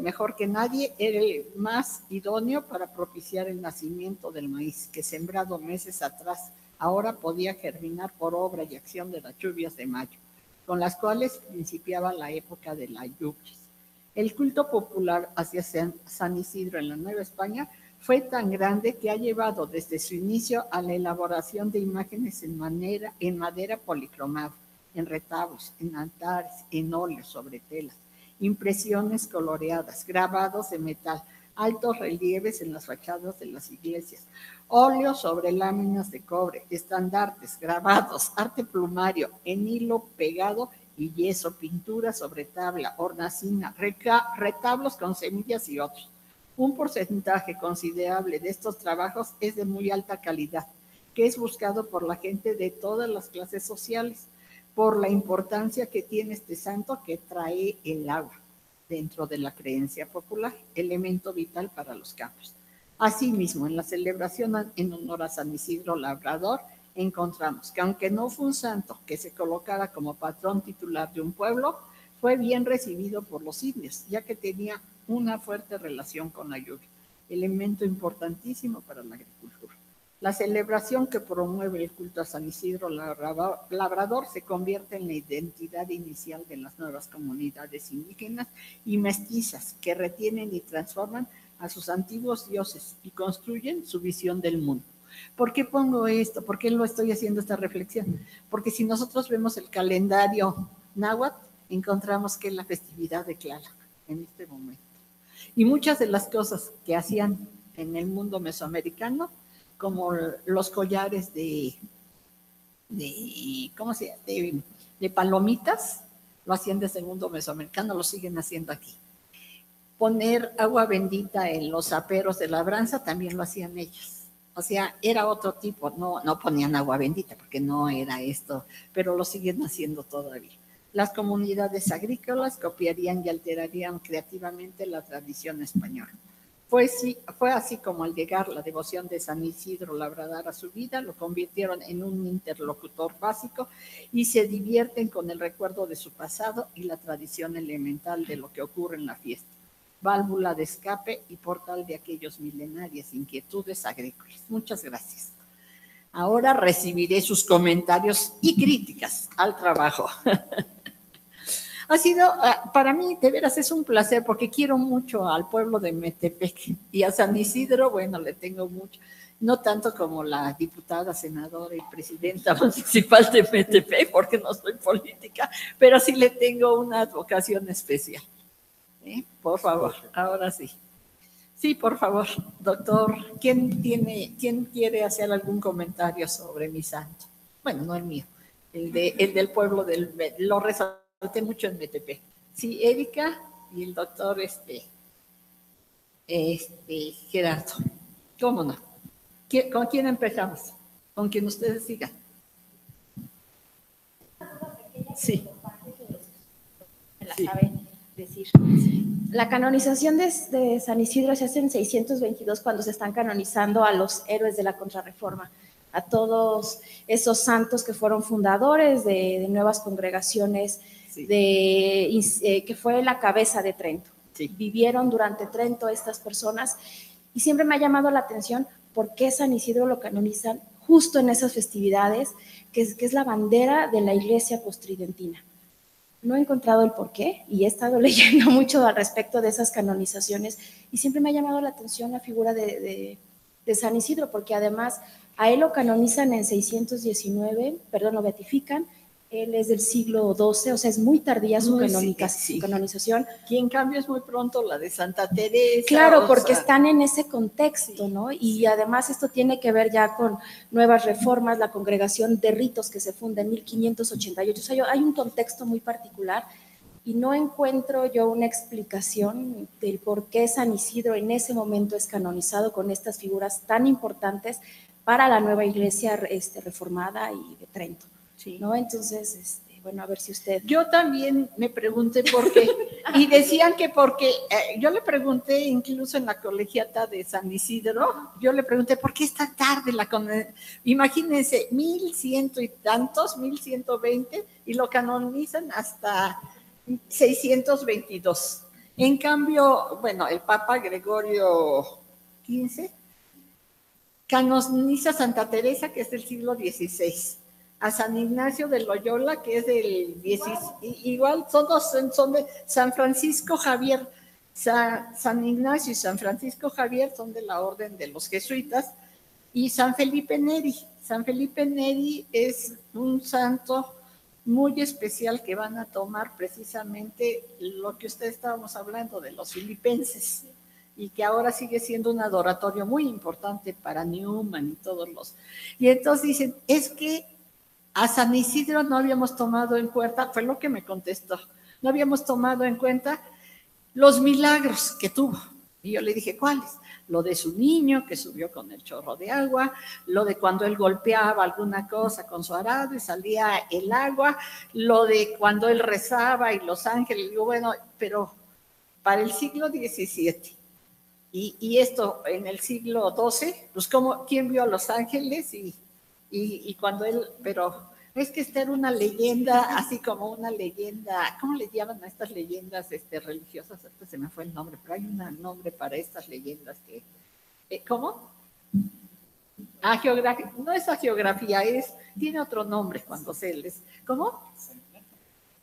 mejor que nadie, era el más idóneo para propiciar el nacimiento del maíz, que sembrado meses atrás, ahora podía germinar por obra y acción de las lluvias de mayo, con las cuales principiaba la época de las lluvias. El culto popular hacia San Isidro en la Nueva España fue tan grande que ha llevado desde su inicio a la elaboración de imágenes en madera policromada, en retablos, en altares, en óleos sobre telas, impresiones coloreadas, grabados de metal, altos relieves en las fachadas de las iglesias, óleos sobre láminas de cobre, estandartes, grabados, arte plumario, en hilo pegado y yeso, pintura sobre tabla, hornacina, retablos con semillas y otros. Un porcentaje considerable de estos trabajos es de muy alta calidad, que es buscado por la gente de todas las clases sociales, por la importancia que tiene este santo que trae el agua dentro de la creencia popular, elemento vital para los campos. Asimismo, en la celebración en honor a San Isidro Labrador, encontramos que aunque no fue un santo que se colocara como patrón titular de un pueblo, fue bien recibido por los indios, ya que tenía una fuerte relación con la lluvia, elemento importantísimo para la agricultura. La celebración que promueve el culto a San Isidro Labrador se convierte en la identidad inicial de las nuevas comunidades indígenas y mestizas que retienen y transforman a sus antiguos dioses y construyen su visión del mundo. ¿Por qué pongo esto? ¿Por qué lo estoy haciendo esta reflexión? Porque si nosotros vemos el calendario náhuatl, encontramos que es la festividad de Tlaloc en este momento. Y muchas de las cosas que hacían en el mundo mesoamericano, como los collares ¿cómo se llama? De palomitas, lo hacían desde el mundo mesoamericano, lo siguen haciendo aquí. Poner agua bendita en los aperos de labranza también lo hacían ellas. O sea, era otro tipo, no ponían agua bendita porque no era esto, pero lo siguen haciendo todavía. Las comunidades agrícolas copiarían y alterarían creativamente la tradición española. Fue así como al llegar la devoción de San Isidro Labrador a su vida, lo convirtieron en un interlocutor básico y se divierten con el recuerdo de su pasado y la tradición elemental de lo que ocurre en la fiesta. Válvula de escape y portal de aquellos milenarias inquietudes agrícolas. Muchas gracias. Ahora recibiré sus comentarios y críticas al trabajo. Ha sido, para mí, de veras es un placer porque quiero mucho al pueblo de Metepec y a San Isidro, bueno, le tengo mucho, no tanto como la diputada, senadora y presidenta municipal de Metepec, porque no soy política, pero sí le tengo una vocación especial. Por favor, ahora sí. Sí, por favor, doctor, ¿quién quiere hacer algún comentario sobre mi santo? Bueno, no el mío, el del pueblo lo resalté mucho en Metepec. Sí, Erika y el doctor Gerardo. ¿Cómo no? ¿Con quién empezamos? Con quien ustedes sigan. Sí. La sabe decir. La canonización de San Isidro se hace en 622 cuando se están canonizando a los héroes de la Contrarreforma, a todos esos santos que fueron fundadores de nuevas congregaciones, sí, que fue la cabeza de Trento. Sí. Vivieron durante Trento estas personas y siempre me ha llamado la atención por qué San Isidro lo canonizan justo en esas festividades, que es la bandera de la iglesia postridentina. No he encontrado el porqué y he estado leyendo mucho al respecto de esas canonizaciones y siempre me ha llamado la atención la figura de San Isidro, porque además a él lo canonizan en 619, lo beatifican. Él es del siglo XII, o sea, es muy tardía su canonización. Y en cambio es muy pronto la de Santa Teresa. Claro, porque están en ese contexto, ¿no? Y además esto tiene que ver ya con nuevas reformas, la congregación de ritos que se funda en 1588. O sea, hay un contexto muy particular y no encuentro yo una explicación del por qué San Isidro en ese momento es canonizado con estas figuras tan importantes para la nueva iglesia reformada y de Trento. Sí. ¿No? Entonces, bueno, a ver si usted... Yo también me pregunté por qué, y decían que porque, yo le pregunté incluso en la colegiata de San Isidro, yo le pregunté por qué es tan tarde imagínense, 1100 y tantos, 1120, y lo canonizan hasta 622. En cambio, bueno, el Papa Gregorio XV canoniza a Santa Teresa, que es del siglo XVI. A San Ignacio de Loyola, que es del 16, igual son de San Francisco Javier. San Ignacio y San Francisco Javier son de la orden de los jesuitas, y San Felipe Neri. San Felipe Neri es un santo muy especial que van a tomar precisamente lo que ustedes estábamos hablando de los filipenses, y que ahora sigue siendo un adoratorio muy importante para Newman y todos los. Y entonces dicen, es que a San Isidro no habíamos tomado en cuenta, fue lo que me contestó, no habíamos tomado en cuenta los milagros que tuvo. Y yo le dije, ¿cuáles? Lo de su niño que subió con el chorro de agua, lo de cuando él golpeaba alguna cosa con su arado y salía el agua, lo de cuando él rezaba y los ángeles. Digo, bueno, pero para el siglo XVII y esto en el siglo XII, pues ¿quién vio a los ángeles? Y cuando él, pero es que esta era una leyenda, así como una leyenda, ¿cómo le llaman a estas leyendas religiosas? Se me fue el nombre, pero hay un nombre para estas leyendas que, ¿cómo? Geografía, no es geografía, tiene otro nombre cuando se les, ¿cómo?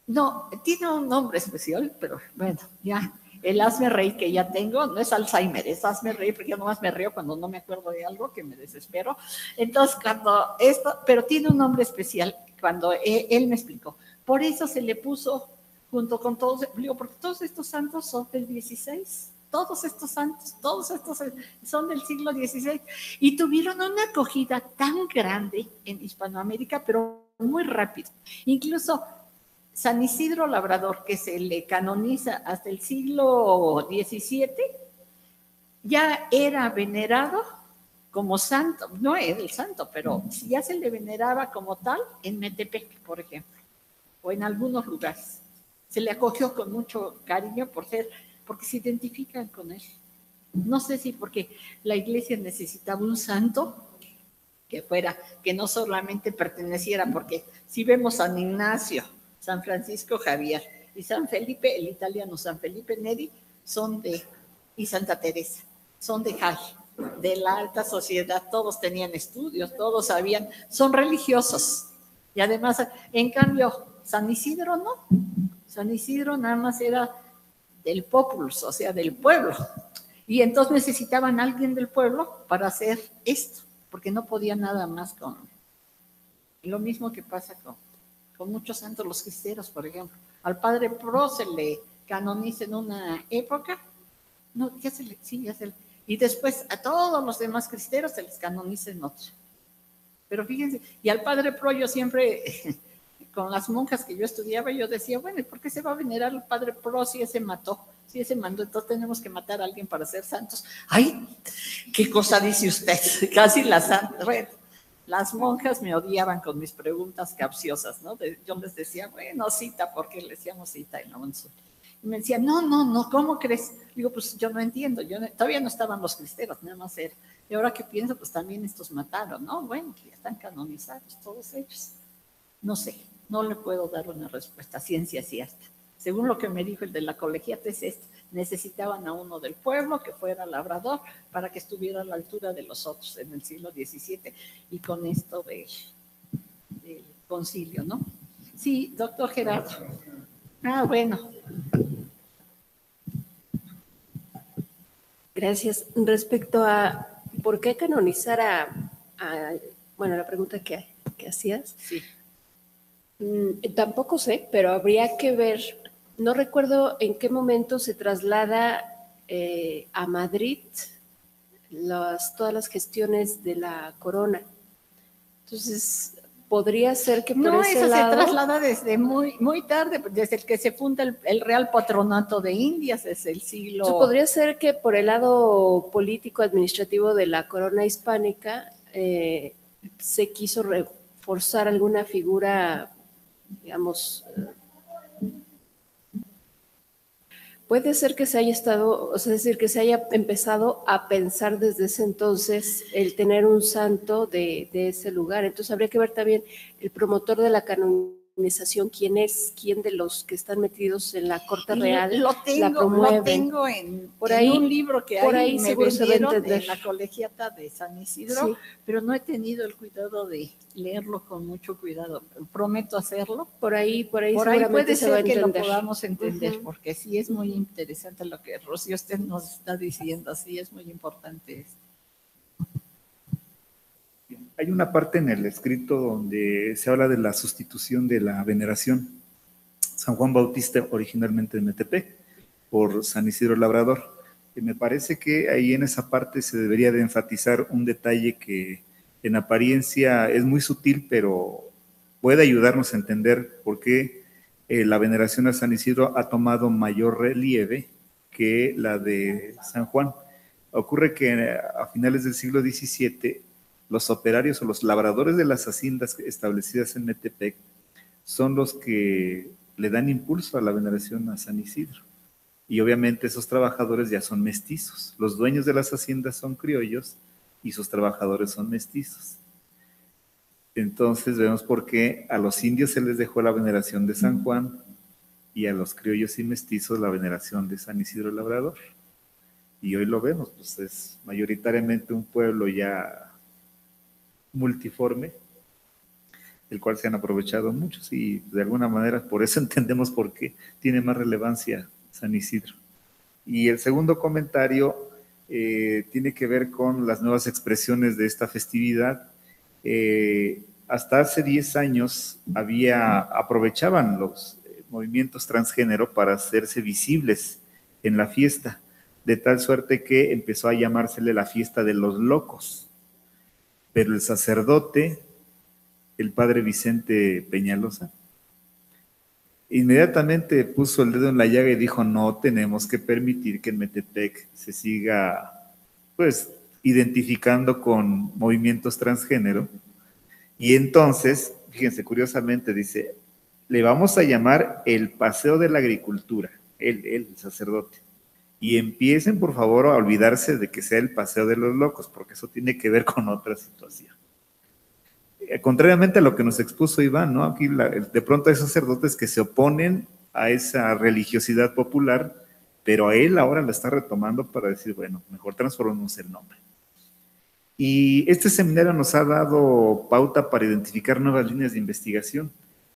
No, tiene un nombre especial, pero bueno, ya. el hazme reír que ya tengo, no es Alzheimer, es hazme reír, porque yo nomás me río cuando no me acuerdo de algo que me desespero. Entonces, cuando esto, pero tiene un nombre especial, cuando él me explicó. Por eso se le puso, junto con todos, digo, porque todos estos santos son del 16, todos estos santos, todos estos son del siglo XVI, y tuvieron una acogida tan grande en Hispanoamérica, pero muy rápido. Incluso San Isidro Labrador, que se le canoniza hasta el siglo XVII, ya era venerado como santo, no era el santo, pero ya se le veneraba como tal en Metepec, por ejemplo, o en algunos lugares. Se le acogió con mucho cariño porque se identifican con él. No sé si porque la iglesia necesitaba un santo que no solamente perteneciera, porque si vemos San Ignacio, San Francisco Javier y San Felipe, el italiano San Felipe Neri, y Santa Teresa, son de la alta sociedad, todos tenían estudios, todos sabían, son religiosos. Y además, en cambio, San Isidro no, San Isidro nada más era del populus, o sea, del pueblo. Y entonces necesitaban a alguien del pueblo para hacer esto, porque no podía nada más con... Lo mismo que pasa con muchos santos, los cristeros, por ejemplo. Al padre Pro se le canoniza en una época, y después a todos los demás cristeros se les canoniza en otra. Pero fíjense, y al padre Pro yo siempre, con las monjas que yo estudiaba, yo decía, bueno, ¿y por qué se va a venerar al padre Pro si ese mató? Si ese mandó, entonces tenemos que matar a alguien para ser santos. ¡Ay! ¿Qué cosa dice usted? Casi las monjas me odiaban con mis preguntas capciosas, ¿no? Yo les decía, bueno, cita, porque le decíamos cita en la once. Y me decían, no, ¿cómo crees? Digo, pues yo no entiendo, todavía no estaban los cristeros, nada más era. Y ahora que pienso, pues también estos mataron, ¿no? Bueno, ya están canonizados todos ellos. No sé, no le puedo dar una respuesta, ciencia cierta. Según lo que me dijo el de la colegiata es esto, necesitaban a uno del pueblo que fuera labrador para que estuviera a la altura de los otros en el siglo XVII y con esto del concilio, ¿no? Sí, doctor Gerardo. Bueno. Gracias. Respecto a por qué canonizar bueno, la pregunta que hacías. Sí. Tampoco sé, pero habría que ver, no recuerdo en qué momento se traslada a Madrid todas las gestiones de la corona. Entonces, podría ser que por ese lado... se traslada desde muy tarde, desde el que se funda el Real Patronato de Indias, desde el siglo... Entonces, podría ser que por el lado político-administrativo de la corona hispánica se quiso reforzar alguna figura, digamos... Puede ser que se haya estado, o sea, es decir, que se haya empezado a pensar desde ese entonces el tener un santo de ese lugar. Entonces habría que ver también el promotor de la canonización, quién de los que están metidos en la corte real la promueve. Lo tengo en un libro que por ahí ahí me seguro se va a vendieron entender. en la colegiata de San Isidro, sí. Pero no he tenido el cuidado de leerlo con mucho cuidado. Prometo hacerlo. Por ahí puede se va a ser que entender. lo podamos entender, porque sí es muy interesante lo que Rocío usted nos está diciendo, sí es muy importante esto. Hay una parte en el escrito donde se habla de la sustitución de la veneración. San Juan Bautista, originalmente de Metepec, por San Isidro Labrador. Y me parece que ahí en esa parte se debería de enfatizar un detalle que en apariencia es muy sutil, pero puede ayudarnos a entender por qué la veneración a San Isidro ha tomado mayor relieve que la de San Juan. Ocurre que a finales del siglo XVII los operarios o los labradores de las haciendas establecidas en Metepec son los que le dan impulso a la veneración a San Isidro. Y obviamente esos trabajadores ya son mestizos. Los dueños de las haciendas son criollos y sus trabajadores son mestizos. Entonces vemos por qué a los indios se les dejó la veneración de San Juan y a los criollos y mestizos la veneración de San Isidro Labrador. Y hoy lo vemos, pues es mayoritariamente un pueblo ya multiforme, del cual se han aprovechado muchos y de alguna manera por eso entendemos por qué tiene más relevancia San Isidro. Y el segundo comentario tiene que ver con las nuevas expresiones de esta festividad. Hasta hace 10 años aprovechaban los movimientos transgénero para hacerse visibles en la fiesta, de tal suerte que empezó a llamársele la fiesta de los locos. Pero el sacerdote, el padre Vicente Peñalosa, inmediatamente puso el dedo en la llaga y dijo: no tenemos que permitir que en Metepec se siga, pues, identificando con movimientos transgénero. Y entonces, fíjense, curiosamente dice, le vamos a llamar el Paseo de la Agricultura, el sacerdote. Y empiecen, por favor, a olvidarse de que sea el Paseo de los Locos, porque eso tiene que ver con otra situación. Contrariamente a lo que nos expuso Iván, ¿no? Aquí de pronto hay sacerdotes que se oponen a esa religiosidad popular, pero a él ahora la está retomando para decir, bueno, mejor transformemos el nombre. Y este seminario nos ha dado pauta para identificar nuevas líneas de investigación.